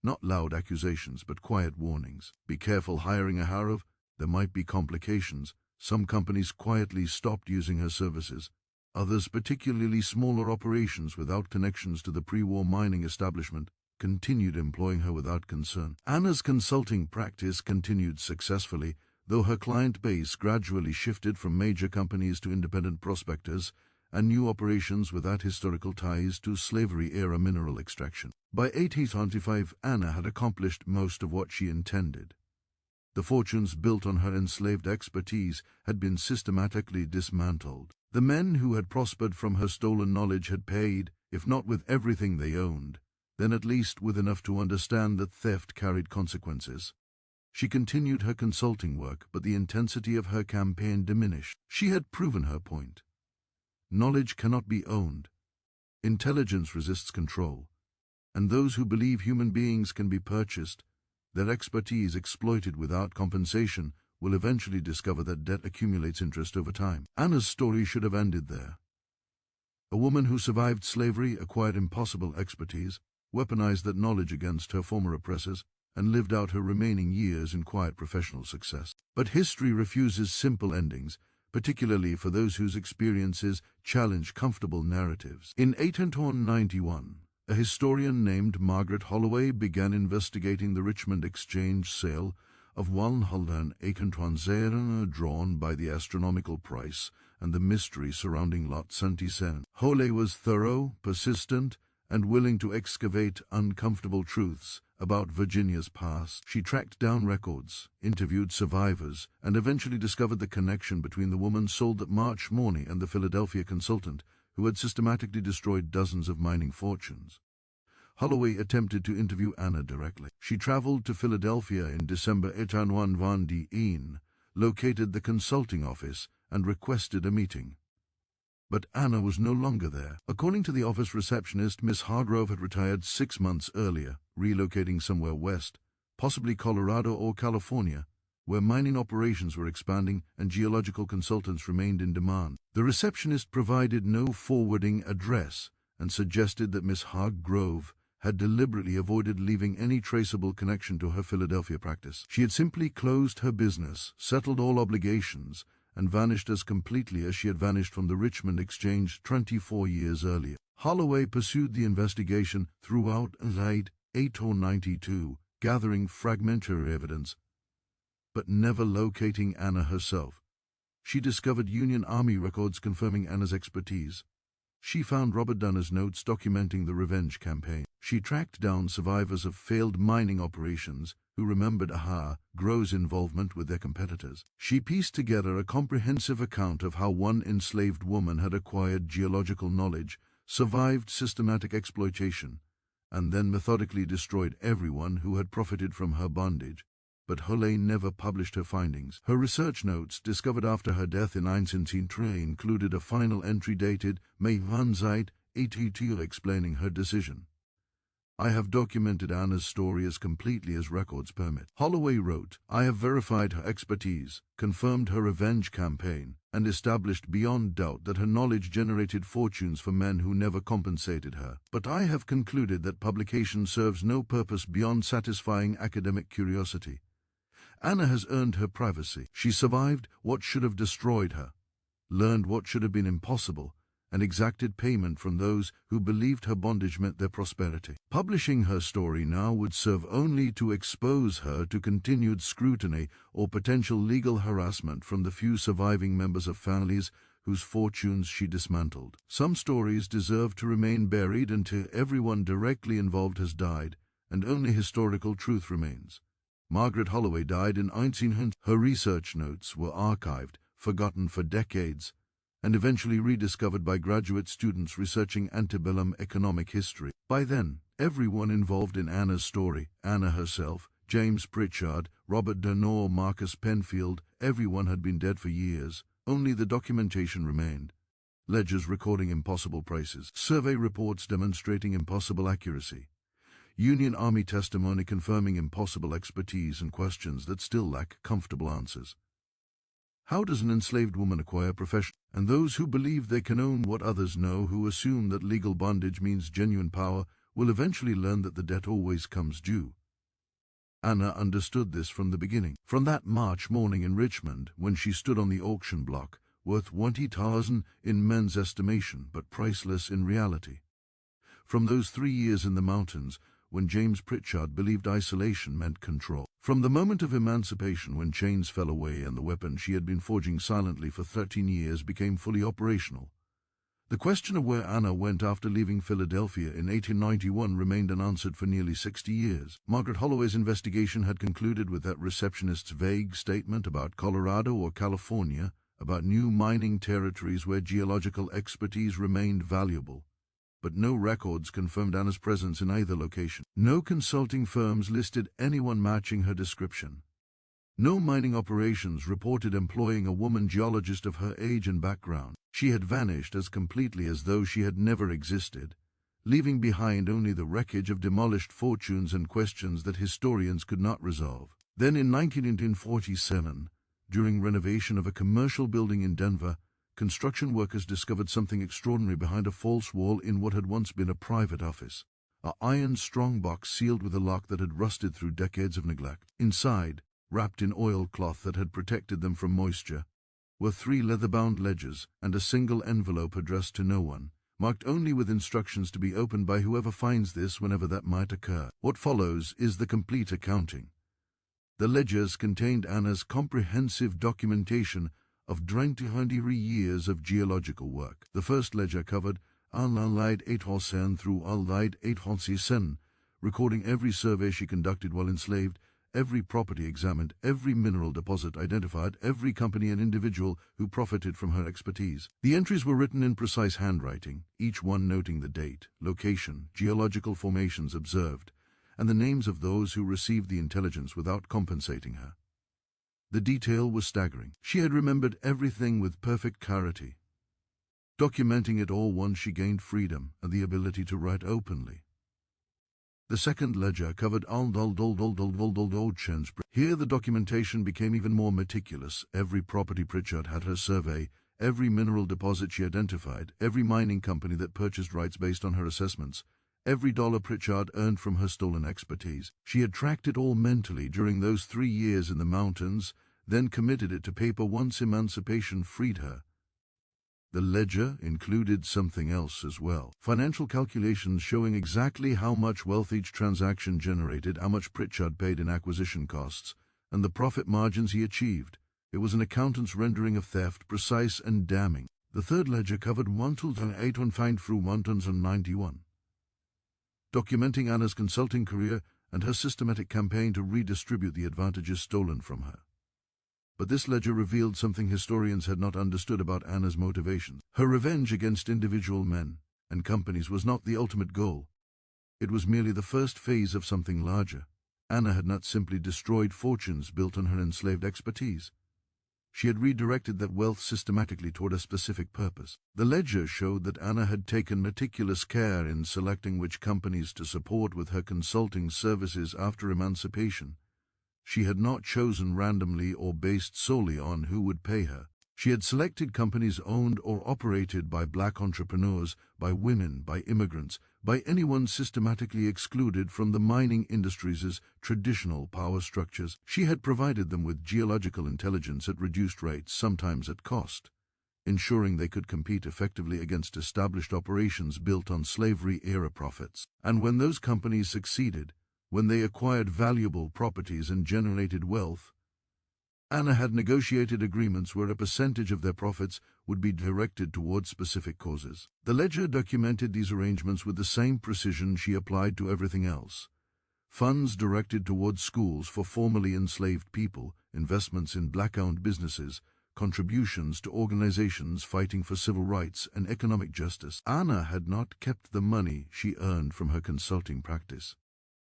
Not loud accusations, but quiet warnings. Be careful hiring a Harov. There might be complications. Some companies quietly stopped using her services. Others, particularly smaller operations without connections to the pre-war mining establishment, continued employing her without concern. Anna's consulting practice continued successfully, though her client base gradually shifted from major companies to independent prospectors and new operations without historical ties to slavery-era mineral extraction. By 1825, Anna had accomplished most of what she intended. The fortunes built on her enslaved expertise had been systematically dismantled. The men who had prospered from her stolen knowledge had paid, if not with everything they owned, then at least with enough to understand that theft carried consequences. She continued her consulting work, but the intensity of her campaign diminished. She had proven her point. Knowledge cannot be owned. Intelligence resists control. And those who believe human beings can be purchased, their expertise exploited without compensation, will eventually discover that debt accumulates interest over time. Anna's story should have ended there. A woman who survived slavery, acquired impossible expertise, weaponized that knowledge against her former oppressors, and lived out her remaining years in quiet professional success. But history refuses simple endings, particularly for those whose experiences challenge comfortable narratives. In 1891, a historian named Margaret Holloway began investigating the Richmond Exchange sale of 118 drawn by the astronomical price and the mystery surrounding Lot 77. Holloway was thorough, persistent, and willing to excavate uncomfortable truths about Virginia's past. She tracked down records, interviewed survivors, and eventually discovered the connection between the woman sold that March Morney and the Philadelphia consultant who had systematically destroyed dozens of mining fortunes. Holloway attempted to interview Anna directly. She traveled to Philadelphia in December 1891, located the consulting office, and requested a meeting. But Anna was no longer there. According to the office receptionist, Miss Hargrove had retired 6 months earlier, relocating somewhere west, possibly Colorado or California, where mining operations were expanding and geological consultants remained in demand. The receptionist provided no forwarding address and suggested that Miss Hargrove had deliberately avoided leaving any traceable connection to her Philadelphia practice. She had simply closed her business, settled all obligations, and vanished as completely as she had vanished from the Richmond Exchange 24 years earlier. Holloway pursued the investigation throughout late 1892, gathering fragmentary evidence, but never locating Anna herself. She discovered Union Army records confirming Anna's expertise. She found Robert Dunnor's notes documenting the revenge campaign. She tracked down survivors of failed mining operations who remembered Grove's involvement with their competitors. She pieced together a comprehensive account of how one enslaved woman had acquired geological knowledge, survived systematic exploitation, and then methodically destroyed everyone who had profited from her bondage. But Holloway never published her findings. Her research notes, discovered after her death in 1903, included a final entry dated May 1, 1882, explaining her decision. I have documented Anna's story as completely as records permit. Holloway wrote, I have verified her expertise, confirmed her revenge campaign, and established beyond doubt that her knowledge generated fortunes for men who never compensated her. But I have concluded that publication serves no purpose beyond satisfying academic curiosity. Anna has earned her privacy. She survived what should have destroyed her, learned what should have been impossible, and exacted payment from those who believed her bondage meant their prosperity. Publishing her story now would serve only to expose her to continued scrutiny or potential legal harassment from the few surviving members of families whose fortunes she dismantled. Some stories deserve to remain buried until everyone directly involved has died and only historical truth remains. Margaret Holloway died in 1900. Her research notes were archived, forgotten for decades, and eventually rediscovered by graduate students researching antebellum economic history. By then, everyone involved in Anna's story, Anna herself, James Pritchard, Robert Durnor, Marcus Penfield, everyone had been dead for years. Only the documentation remained. Ledgers recording impossible prices, survey reports demonstrating impossible accuracy, Union Army testimony confirming impossible expertise, and questions that still lack comfortable answers. How does an enslaved woman acquire profession? And those who believe they can own what others know, who assume that legal bondage means genuine power, will eventually learn that the debt always comes due. Anna understood this from the beginning. From that March morning in Richmond, when she stood on the auction block, worth $20,000 in men's estimation, but priceless in reality. From those 3 years in the mountains, when James Pritchard believed isolation meant control. From the moment of emancipation, when chains fell away and the weapon she had been forging silently for 13 years became fully operational. The question of where Anna went after leaving Philadelphia in 1891 remained unanswered for nearly 60 years. Margaret Holloway's investigation had concluded with that receptionist's vague statement about Colorado or California, about new mining territories where geological expertise remained valuable. But no records confirmed Anna's presence in either location. No consulting firms listed anyone matching her description. No mining operations reported employing a woman geologist of her age and background. She had vanished as completely as though she had never existed, leaving behind only the wreckage of demolished fortunes and questions that historians could not resolve. Then in 1947, during renovation of a commercial building in Denver, construction workers discovered something extraordinary behind a false wall in what had once been a private office. An iron strongbox sealed with a lock that had rusted through decades of neglect. Inside, wrapped in oilcloth that had protected them from moisture, were 3 leather-bound ledgers and a single envelope addressed to no one, marked only with instructions to be opened by whoever finds this whenever that might occur. What follows is the complete accounting. The ledgers contained Anna's comprehensive documentation of 23 years of geological work. The first ledger covered Allied 8% through Allied 8%, recording every survey she conducted while enslaved, every property examined, every mineral deposit identified, every company and individual who profited from her expertise. The entries were written in precise handwriting, each one noting the date, location, geological formations observed, and the names of those who received the intelligence without compensating her. The detail was staggering. She had remembered everything with perfect clarity, documenting it all once she gained freedom and the ability to write openly. The second ledger covered Oceans. Here the documentation became even more meticulous. Every property Pritchard had her survey, every mineral deposit she identified, every mining company that purchased rights based on her assessments, every dollar Pritchard earned from her stolen expertise. She had tracked it all mentally during those 3 years in the mountains, then committed it to paper once emancipation freed her. The ledger included something else as well. Financial calculations showing exactly how much wealth each transaction generated, how much Pritchard paid in acquisition costs, and the profit margins he achieved. It was an accountant's rendering of theft, precise and damning. The third ledger covered 1,805 through 1,091, documenting Anna's consulting career and her systematic campaign to redistribute the advantages stolen from her. But this ledger revealed something historians had not understood about Anna's motivations. Her revenge against individual men and companies was not the ultimate goal. It was merely the first phase of something larger. Anna had not simply destroyed fortunes built on her enslaved expertise. She had redirected that wealth systematically toward a specific purpose. The ledger showed that Anna had taken meticulous care in selecting which companies to support with her consulting services after emancipation. She had not chosen randomly or based solely on who would pay her. She had selected companies owned or operated by black entrepreneurs, by women, by immigrants, by anyone systematically excluded from the mining industry's traditional power structures. She had provided them with geological intelligence at reduced rates, sometimes at cost, ensuring they could compete effectively against established operations built on slavery-era profits. And when those companies succeeded, when they acquired valuable properties and generated wealth, Anna had negotiated agreements where a percentage of their profits would be directed towards specific causes. The ledger documented these arrangements with the same precision she applied to everything else. Funds directed towards schools for formerly enslaved people, investments in black-owned businesses, contributions to organizations fighting for civil rights and economic justice. Anna had not kept the money she earned from her consulting practice.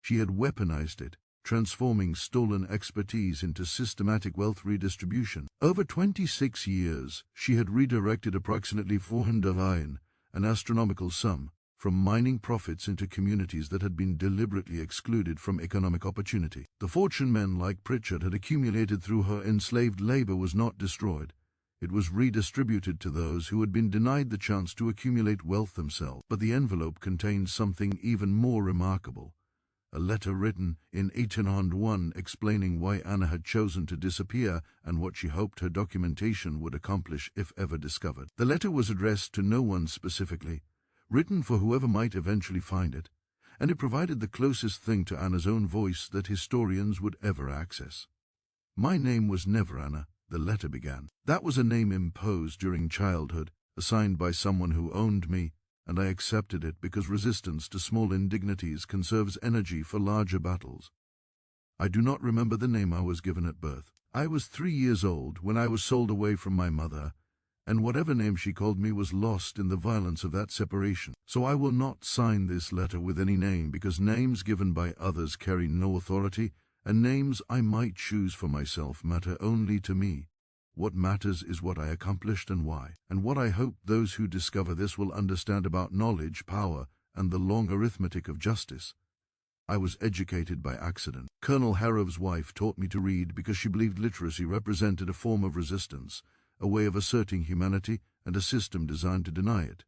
She had weaponized it, transforming stolen expertise into systematic wealth redistribution. Over 26 years, she had redirected approximately $400 million, an astronomical sum, from mining profits into communities that had been deliberately excluded from economic opportunity. The fortune men like Pritchard had accumulated through her enslaved labor was not destroyed. It was redistributed to those who had been denied the chance to accumulate wealth themselves. But the envelope contained something even more remarkable. A letter written in 1801 explaining why Anna had chosen to disappear and what she hoped her documentation would accomplish if ever discovered. The letter was addressed to no one specifically, written for whoever might eventually find it, and it provided the closest thing to Anna's own voice that historians would ever access. "My name was never Anna," the letter began. "That was a name imposed during childhood, assigned by someone who owned me, and I accepted it because resistance to small indignities conserves energy for larger battles. I do not remember the name I was given at birth. I was 3 years old when I was sold away from my mother, and whatever name she called me was lost in the violence of that separation. So I will not sign this letter with any name, because names given by others carry no authority, and names I might choose for myself matter only to me. What matters is what I accomplished and why, and what I hope those who discover this will understand about knowledge, power, and the long arithmetic of justice. I was educated by accident. Colonel Harrow's wife taught me to read because she believed literacy represented a form of resistance, a way of asserting humanity and a system designed to deny it.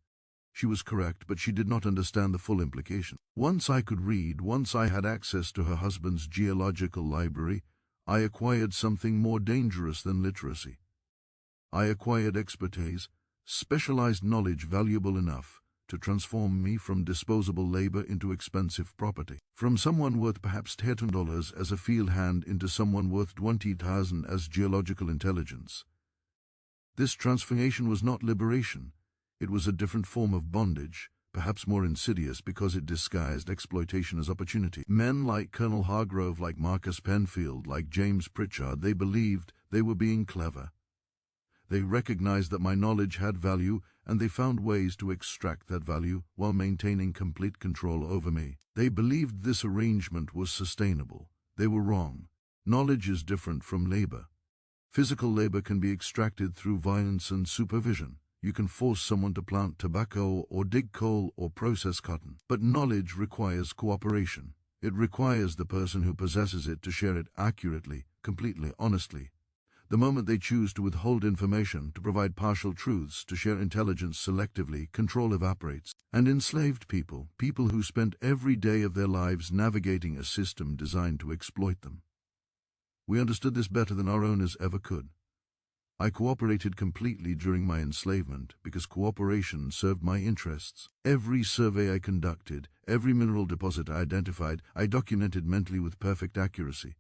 She was correct, but she did not understand the full implication. Once I could read, once I had access to her husband's geological library, I acquired something more dangerous than literacy. I acquired expertise, specialized knowledge valuable enough to transform me from disposable labor into expensive property, from someone worth perhaps $10 as a field hand into someone worth 20,000 as geological intelligence. This transformation was not liberation. It was a different form of bondage, perhaps more insidious because it disguised exploitation as opportunity. Men like Colonel Hargrove, like Marcus Penfield, like James Pritchard, they believed they were being clever. They recognized that my knowledge had value, and they found ways to extract that value while maintaining complete control over me. They believed this arrangement was sustainable. They were wrong. Knowledge is different from labor. Physical labor can be extracted through violence and supervision. You can force someone to plant tobacco or dig coal or process cotton. But knowledge requires cooperation. It requires the person who possesses it to share it accurately, completely, honestly. The moment they choose to withhold information, to provide partial truths, to share intelligence selectively, control evaporates. And enslaved people, people who spent every day of their lives navigating a system designed to exploit them. We understood this better than our owners ever could. I cooperated completely during my enslavement because cooperation served my interests. Every survey I conducted, every mineral deposit I identified, I documented mentally with perfect accuracy.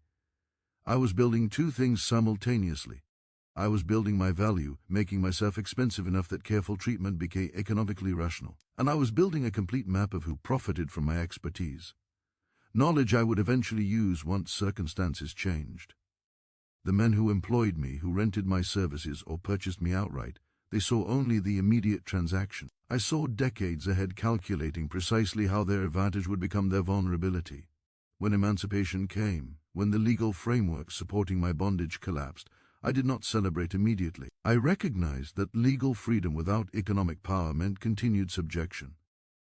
I was building two things simultaneously. I was building my value, making myself expensive enough that careful treatment became economically rational. And I was building a complete map of who profited from my expertise. Knowledge I would eventually use once circumstances changed. The men who employed me, who rented my services or purchased me outright, they saw only the immediate transaction. I saw decades ahead, calculating precisely how their advantage would become their vulnerability. When emancipation came, when the legal framework supporting my bondage collapsed, I did not celebrate immediately. I recognized that legal freedom without economic power meant continued subjection.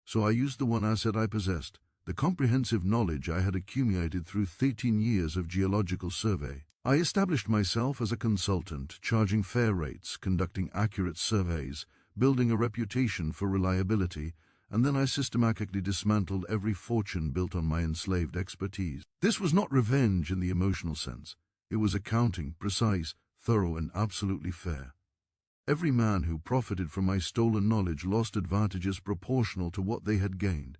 So I used the one asset I possessed, the comprehensive knowledge I had accumulated through 13 years of geological survey. I established myself as a consultant, charging fair rates, conducting accurate surveys, building a reputation for reliability, and then I systematically dismantled every fortune built on my enslaved expertise. This was not revenge in the emotional sense. It was accounting, precise, thorough, and absolutely fair. Every man who profited from my stolen knowledge lost advantages proportional to what they had gained.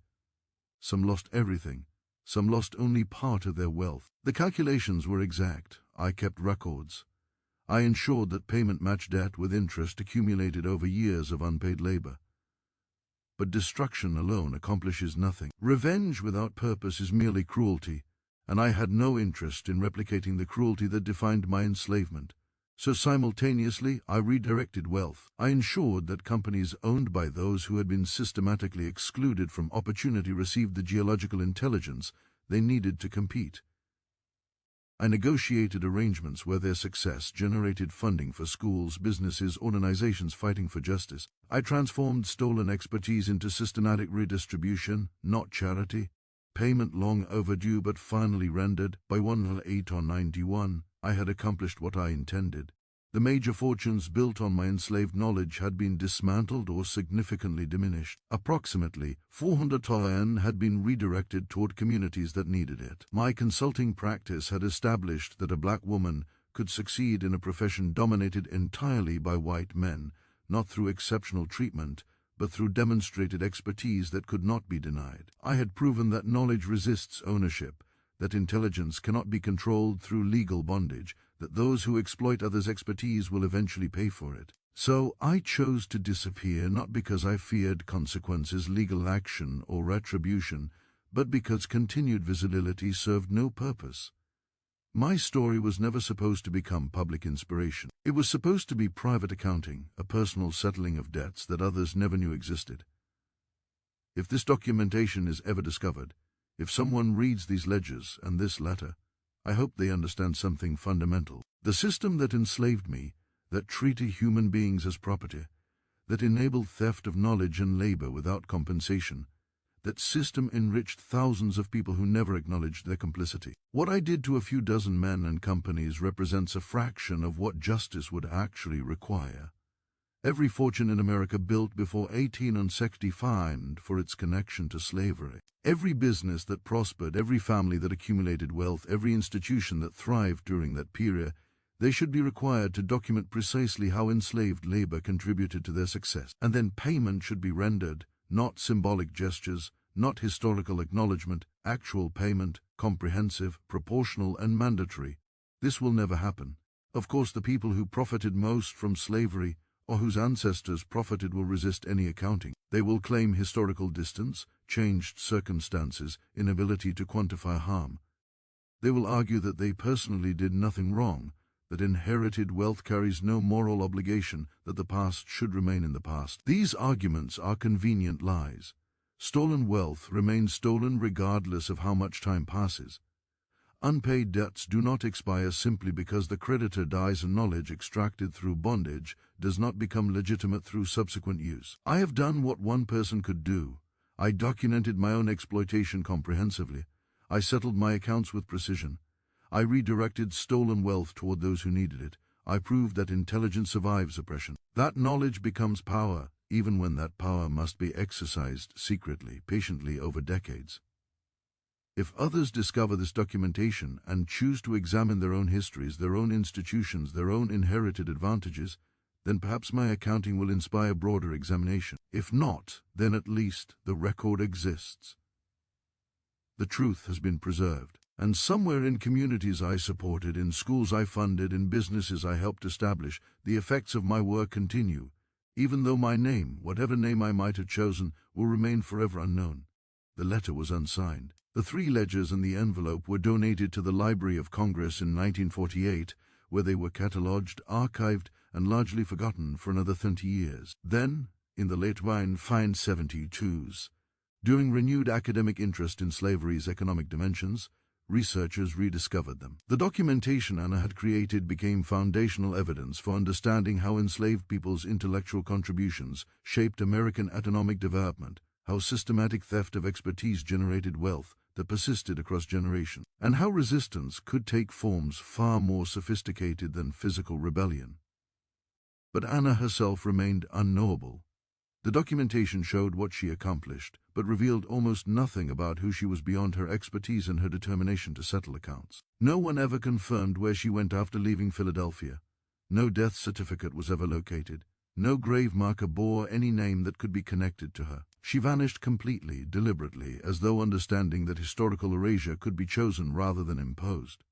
Some lost everything. Some lost only part of their wealth. The calculations were exact. I kept records. I ensured that payment matched debt with interest accumulated over years of unpaid labor. But destruction alone accomplishes nothing. Revenge without purpose is merely cruelty, and I had no interest in replicating the cruelty that defined my enslavement. So simultaneously, I redirected wealth. I ensured that companies owned by those who had been systematically excluded from opportunity received the geological intelligence they needed to compete. I negotiated arrangements where their success generated funding for schools, businesses, organizations fighting for justice. I transformed stolen expertise into systematic redistribution, not charity. Payment long overdue but finally rendered. By 108 or 91, I had accomplished what I intended. The major fortunes built on my enslaved knowledge had been dismantled or significantly diminished. Approximately 400 yen had been redirected toward communities that needed it. My consulting practice had established that a black woman could succeed in a profession dominated entirely by white men, not through exceptional treatment, but through demonstrated expertise that could not be denied. I had proven that knowledge resists ownership, that intelligence cannot be controlled through legal bondage, that those who exploit others' expertise will eventually pay for it. So I chose to disappear not because I feared consequences, legal action, or retribution, but because continued visibility served no purpose. My story was never supposed to become public inspiration. It was supposed to be private accounting, a personal settling of debts that others never knew existed. If this documentation is ever discovered, if someone reads these ledgers and this letter, I hope they understand something fundamental. The system that enslaved me, that treated human beings as property, that enabled theft of knowledge and labor without compensation, that system enriched thousands of people who never acknowledged their complicity. What I did to a few dozen men and companies represents a fraction of what justice would actually require. Every fortune in America built before 1860 fined for its connection to slavery. Every business that prospered, every family that accumulated wealth, every institution that thrived during that period, they should be required to document precisely how enslaved labor contributed to their success. And then payment should be rendered, not symbolic gestures, not historical acknowledgement, actual payment, comprehensive, proportional, and mandatory. This will never happen. Of course, the people who profited most from slavery or whose ancestors profited will resist any accounting. They will claim historical distance, changed circumstances, inability to quantify harm. They will argue that they personally did nothing wrong, that inherited wealth carries no moral obligation, that the past should remain in the past. These arguments are convenient lies. Stolen wealth remains stolen regardless of how much time passes. Unpaid debts do not expire simply because the creditor dies, and knowledge extracted through bondage does not become legitimate through subsequent use. I have done what one person could do. I documented my own exploitation comprehensively. I settled my accounts with precision. I redirected stolen wealth toward those who needed it. I proved that intelligence survives oppression. That knowledge becomes power, even when that power must be exercised secretly, patiently over decades. If others discover this documentation and choose to examine their own histories, their own institutions, their own inherited advantages, then perhaps my accounting will inspire broader examination. If not, then at least the record exists. The truth has been preserved. And somewhere in communities I supported, in schools I funded, in businesses I helped establish, the effects of my work continue, even though my name, whatever name I might have chosen, will remain forever unknown. The letter was unsigned. The 3 ledgers and the envelope were donated to the Library of Congress in 1948, where they were catalogued, archived, and largely forgotten for another 30 years. Then, in the late 1972s, during renewed academic interest in slavery's economic dimensions, researchers rediscovered them. The documentation Anna had created became foundational evidence for understanding how enslaved people's intellectual contributions shaped American economic development, how systematic theft of expertise generated wealth that persisted across generations, and how resistance could take forms far more sophisticated than physical rebellion. But Anna herself remained unknowable. The documentation showed what she accomplished, but revealed almost nothing about who she was beyond her expertise and her determination to settle accounts. No one ever confirmed where she went after leaving Philadelphia. No death certificate was ever located. No grave marker bore any name that could be connected to her. She vanished completely, deliberately, as though understanding that historical erasure could be chosen rather than imposed.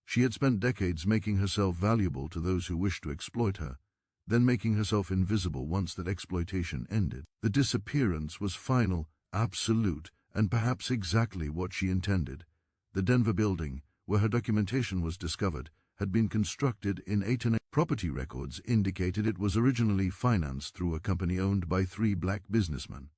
She had spent decades making herself valuable to those who wished to exploit her, then making herself invisible once that exploitation ended. The disappearance was final, absolute, and perhaps exactly what she intended. The Denver building, where her documentation was discovered, had been constructed in 1880. Property records indicated it was originally financed through a company owned by 3 black businessmen,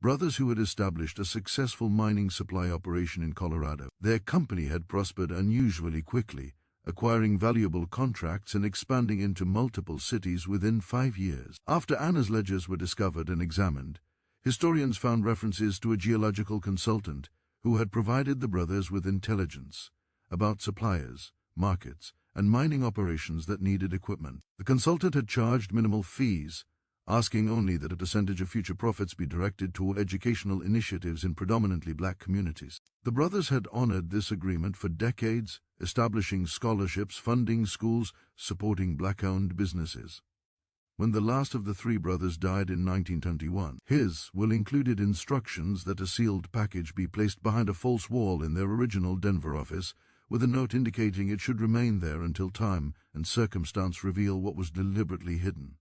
brothers who had established a successful mining supply operation in Colorado. Their company had prospered unusually quickly, acquiring valuable contracts and expanding into multiple cities within 5 years. After Anna's ledgers were discovered and examined, historians found references to a geological consultant who had provided the brothers with intelligence about suppliers, markets, and mining operations that needed equipment. The consultant had charged minimal fees, asking only that a percentage of future profits be directed toward educational initiatives in predominantly black communities. The brothers had honored this agreement for decades, establishing scholarships, funding schools, supporting black-owned businesses. When the last of the 3 brothers died in 1921, his will included instructions that a sealed package be placed behind a false wall in their original Denver office, with a note indicating it should remain there until time and circumstance reveal what was deliberately hidden.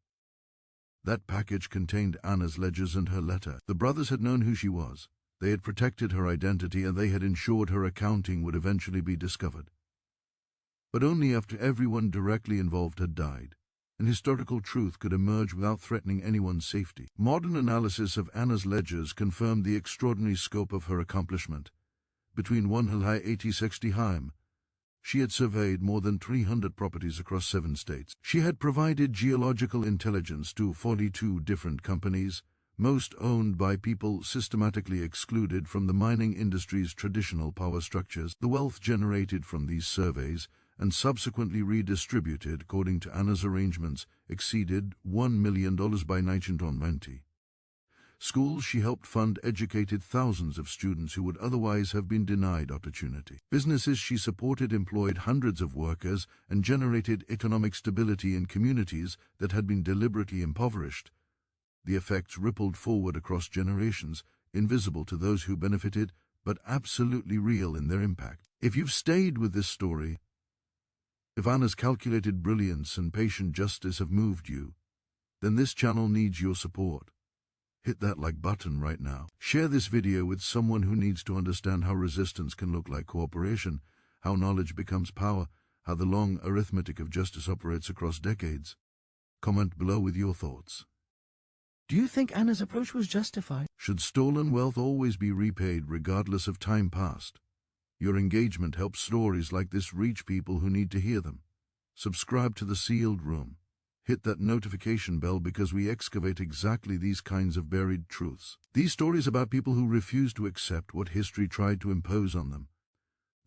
That package contained Anna's ledgers and her letter. The brothers had known who she was. They had protected her identity, and they had ensured her accounting would eventually be discovered. But only after everyone directly involved had died, and historical truth could emerge without threatening anyone's safety. Modern analysis of Anna's ledgers confirmed the extraordinary scope of her accomplishment. Between 1980 and she had surveyed more than 300 properties across 7 states. She had provided geological intelligence to 42 different companies, most owned by people systematically excluded from the mining industry's traditional power structures. The wealth generated from these surveys and subsequently redistributed according to Anna's arrangements exceeded $1 million by 1920. Schools she helped fund educated thousands of students who would otherwise have been denied opportunity. Businesses she supported employed hundreds of workers and generated economic stability in communities that had been deliberately impoverished. The effects rippled forward across generations, invisible to those who benefited, but absolutely real in their impact. If you've stayed with this story, if Anna's calculated brilliance and patient justice have moved you, then this channel needs your support. Hit that like button right now. Share this video with someone who needs to understand how resistance can look like cooperation, how knowledge becomes power, how the long arithmetic of justice operates across decades. Comment below with your thoughts. Do you think Anna's approach was justified? Should stolen wealth always be repaid regardless of time passed? Your engagement helps stories like this reach people who need to hear them. Subscribe to The Sealed Room. Hit that notification bell because we excavate exactly these kinds of buried truths. These stories about people who refuse to accept what history tried to impose on them.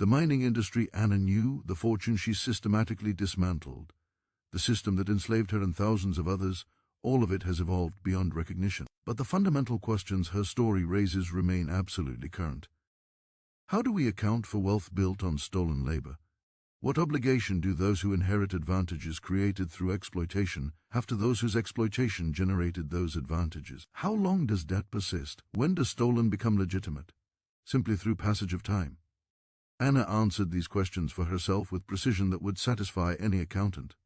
The mining industry Anna knew, the fortune she systematically dismantled, the system that enslaved her and thousands of others, all of it has evolved beyond recognition. But the fundamental questions her story raises remain absolutely current. How do we account for wealth built on stolen labor? What obligation do those who inherit advantages created through exploitation have to those whose exploitation generated those advantages? How long does debt persist? When does stolen become legitimate? Simply through passage of time? Anna answered these questions for herself with precision that would satisfy any accountant.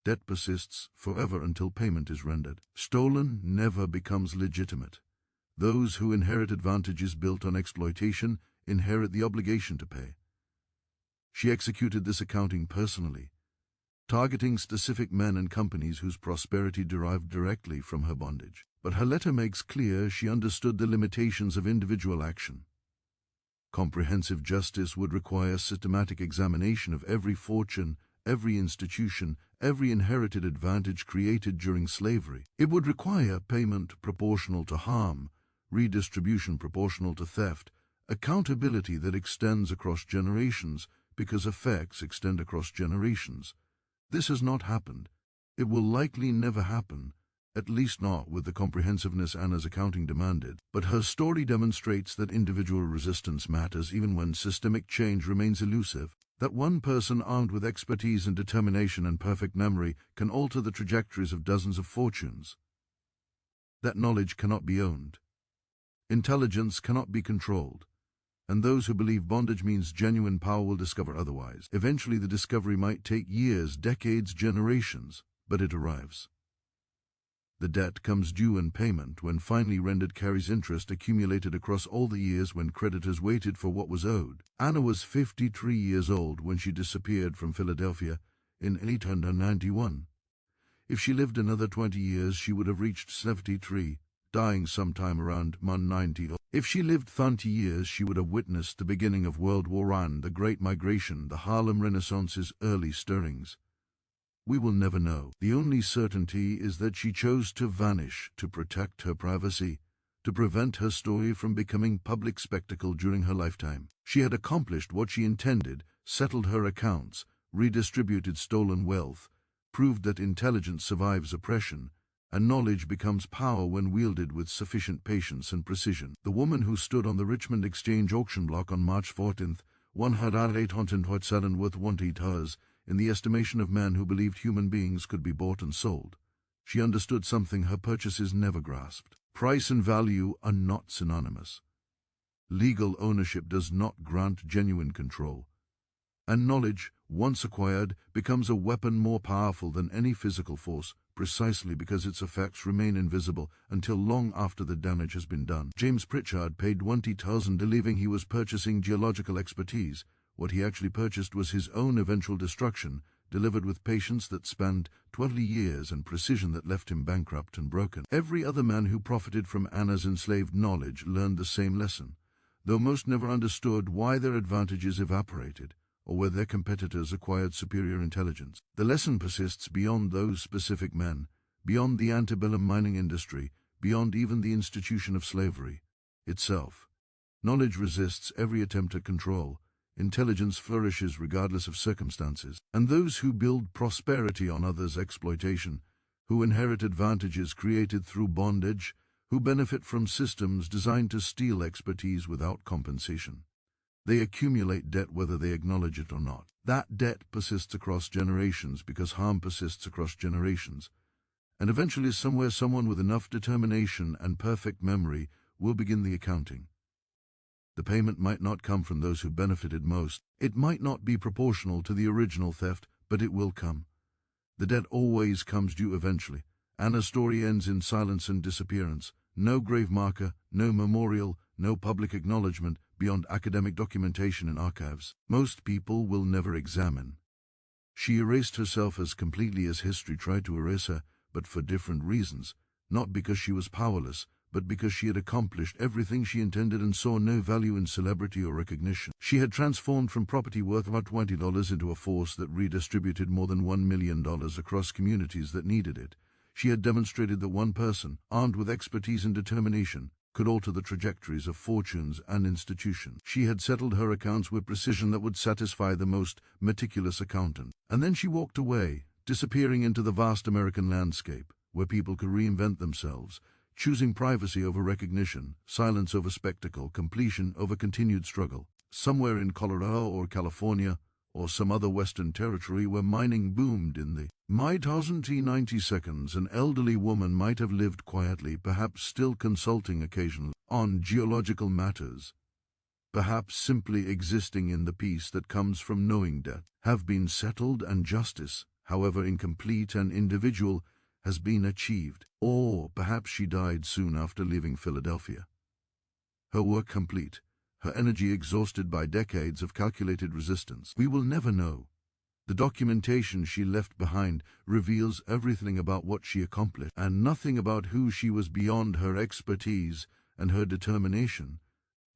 Debt persists forever until payment is rendered. Stolen never becomes legitimate. Those who inherit advantages built on exploitation inherit the obligation to pay. She executed this accounting personally, targeting specific men and companies whose prosperity derived directly from her bondage. But her letter makes clear she understood the limitations of individual action. Comprehensive justice would require systematic examination of every fortune, every institution, every inherited advantage created during slavery. It would require payment proportional to harm, redistribution proportional to theft, accountability that extends across generations because effects extend across generations. This has not happened. It will likely never happen, at least not with the comprehensiveness Anna's accounting demanded. But her story demonstrates that individual resistance matters even when systemic change remains elusive, that one person armed with expertise and determination and perfect memory can alter the trajectories of dozens of fortunes. That knowledge cannot be owned. Intelligence cannot be controlled. And those who believe bondage means genuine power will discover otherwise. Eventually the discovery might take years, decades, generations, but it arrives. The debt comes due in payment when finally rendered carries interest accumulated across all the years when creditors waited for what was owed. Anna was 53 years old when she disappeared from Philadelphia in 1891. If she lived another 20 years, she would have reached 73, dying sometime around 90. If she lived 30 years, she would have witnessed the beginning of World War I, the Great Migration, the Harlem Renaissance's early stirrings. We will never know. The only certainty is that she chose to vanish to protect her privacy, to prevent her story from becoming public spectacle during her lifetime. She had accomplished what she intended, settled her accounts, redistributed stolen wealth, proved that intelligence survives oppression, and knowledge becomes power when wielded with sufficient patience and precision. The woman who stood on the Richmond Exchange auction block on March 14th, 1807 worth $1 in the estimation of men who believed human beings could be bought and sold. She understood something her purchases never grasped. Price and value are not synonymous. Legal ownership does not grant genuine control. And knowledge, once acquired, becomes a weapon more powerful than any physical force, precisely because its effects remain invisible until long after the damage has been done. James Pritchard paid $20,000 believing he was purchasing geological expertise. What he actually purchased was his own eventual destruction, delivered with patience that spanned 20 years and precision that left him bankrupt and broken. Every other man who profited from Anna's enslaved knowledge learned the same lesson, though most never understood why their advantages evaporated, or where their competitors acquired superior intelligence. The lesson persists beyond those specific men, beyond the antebellum mining industry, beyond even the institution of slavery itself. Knowledge resists every attempt at control. Intelligence flourishes regardless of circumstances. And those who build prosperity on others' exploitation, who inherit advantages created through bondage, who benefit from systems designed to steal expertise without compensation. They accumulate debt whether they acknowledge it or not. That debt persists across generations because harm persists across generations. And eventually somewhere someone with enough determination and perfect memory will begin the accounting. The payment might not come from those who benefited most. It might not be proportional to the original theft, but it will come. The debt always comes due eventually. Anna's story ends in silence and disappearance. No grave marker, no memorial, no public acknowledgement beyond academic documentation in archives. Most people will never examine. She erased herself as completely as history tried to erase her, but for different reasons, not because she was powerless, but because she had accomplished everything she intended and saw no value in celebrity or recognition. She had transformed from property worth about $20 into a force that redistributed more than $1 million across communities that needed it. She had demonstrated that one person, armed with expertise and determination, could alter the trajectories of fortunes and institutions. She had settled her accounts with precision that would satisfy the most meticulous accountant. And then she walked away, disappearing into the vast American landscape, where people could reinvent themselves, choosing privacy over recognition, silence over spectacle, completion over continued struggle. Somewhere in Colorado or California, or some other Western territory where mining boomed in the mid-1990s, an elderly woman might have lived quietly, perhaps still consulting occasionally on geological matters, perhaps simply existing in the peace that comes from knowing debt have been settled and justice, however incomplete and individual, has been achieved. Or perhaps she died soon after leaving Philadelphia. Her work complete, her energy exhausted by decades of calculated resistance. We will never know. The documentation she left behind reveals everything about what she accomplished, and nothing about who she was beyond her expertise and her determination.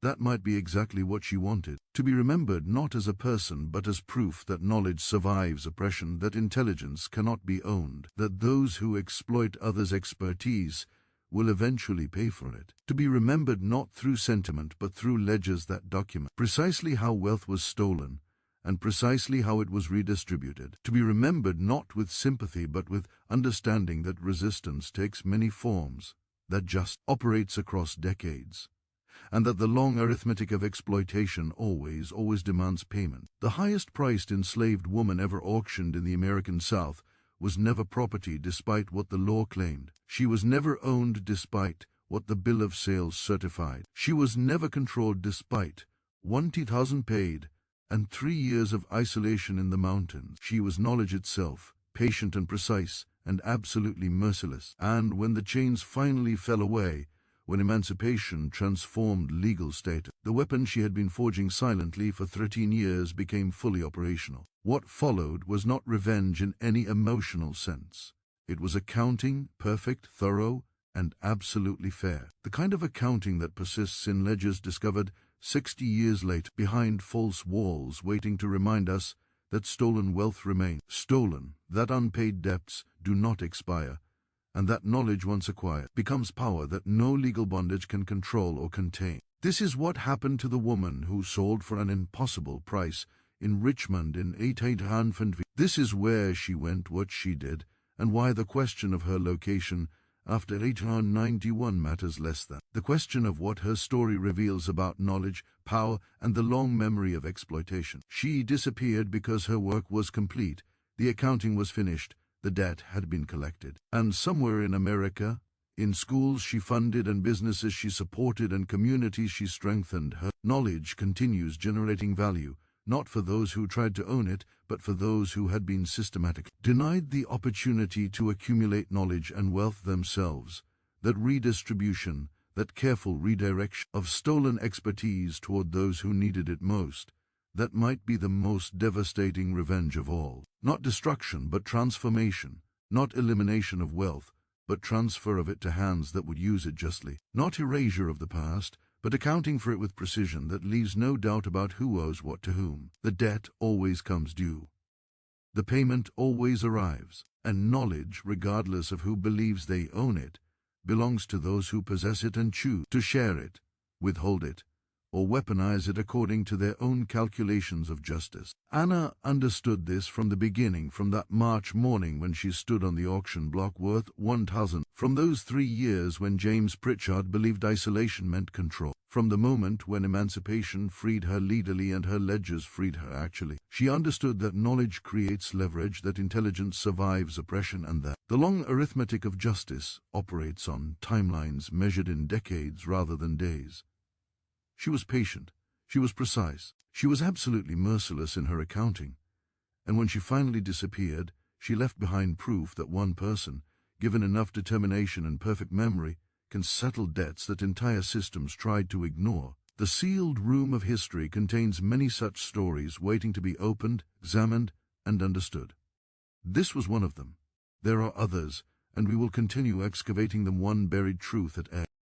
That might be exactly what she wanted. To be remembered not as a person but as proof that knowledge survives oppression, that intelligence cannot be owned, that those who exploit others' expertise will eventually pay for it. To be remembered not through sentiment but through ledgers that document precisely how wealth was stolen and precisely how it was redistributed. To be remembered not with sympathy but with understanding that resistance takes many forms, that justice operates across decades, and that the long arithmetic of exploitation always demands payment. The highest priced enslaved woman ever auctioned in the American South was never property despite what the law claimed. She was never owned despite what the bill of sales certified. She was never controlled despite 1,000 paid and 3 years of isolation in the mountains. She was knowledge itself, patient and precise, and absolutely merciless. And when the chains finally fell away, when emancipation transformed legal status, the weapon she had been forging silently for 13 years became fully operational. What followed was not revenge in any emotional sense. It was accounting, perfect, thorough, and absolutely fair. The kind of accounting that persists in ledgers discovered 60 years later, behind false walls waiting to remind us that stolen wealth remains stolen, that unpaid debts do not expire, and that knowledge once acquired becomes power that no legal bondage can control or contain. This is what happened to the woman who sold for an impossible price in Richmond in 1850. This is where she went, what she did, and why the question of her location after 1891 matters less than the question of what her story reveals about knowledge, power, and the long memory of exploitation. She disappeared because her work was complete, the accounting was finished, the debt had been collected. And somewhere in America, in schools she funded and businesses she supported and communities she strengthened, her knowledge continues generating value, not for those who tried to own it, but for those who had been systematically denied the opportunity to accumulate knowledge and wealth themselves. That redistribution, that careful redirection of stolen expertise toward those who needed it most, that might be the most devastating revenge of all. Not destruction, but transformation. Not elimination of wealth, but transfer of it to hands that would use it justly. Not erasure of the past, but accounting for it with precision that leaves no doubt about who owes what to whom. The debt always comes due. The payment always arrives. And knowledge, regardless of who believes they own it, belongs to those who possess it and choose to share it, withhold it, or weaponize it according to their own calculations of justice. Anna understood this from the beginning, from that March morning when she stood on the auction block worth 1,000, from those 3 years when James Pritchard believed isolation meant control, from the moment when emancipation freed her legally and her ledgers freed her actually. She understood that knowledge creates leverage, that intelligence survives oppression, and that the long arithmetic of justice operates on timelines measured in decades rather than days. She was patient, she was precise, she was absolutely merciless in her accounting, and when she finally disappeared, she left behind proof that one person, given enough determination and perfect memory, can settle debts that entire systems tried to ignore. The sealed room of history contains many such stories waiting to be opened, examined, and understood. This was one of them. There are others, and we will continue excavating them, one buried truth at a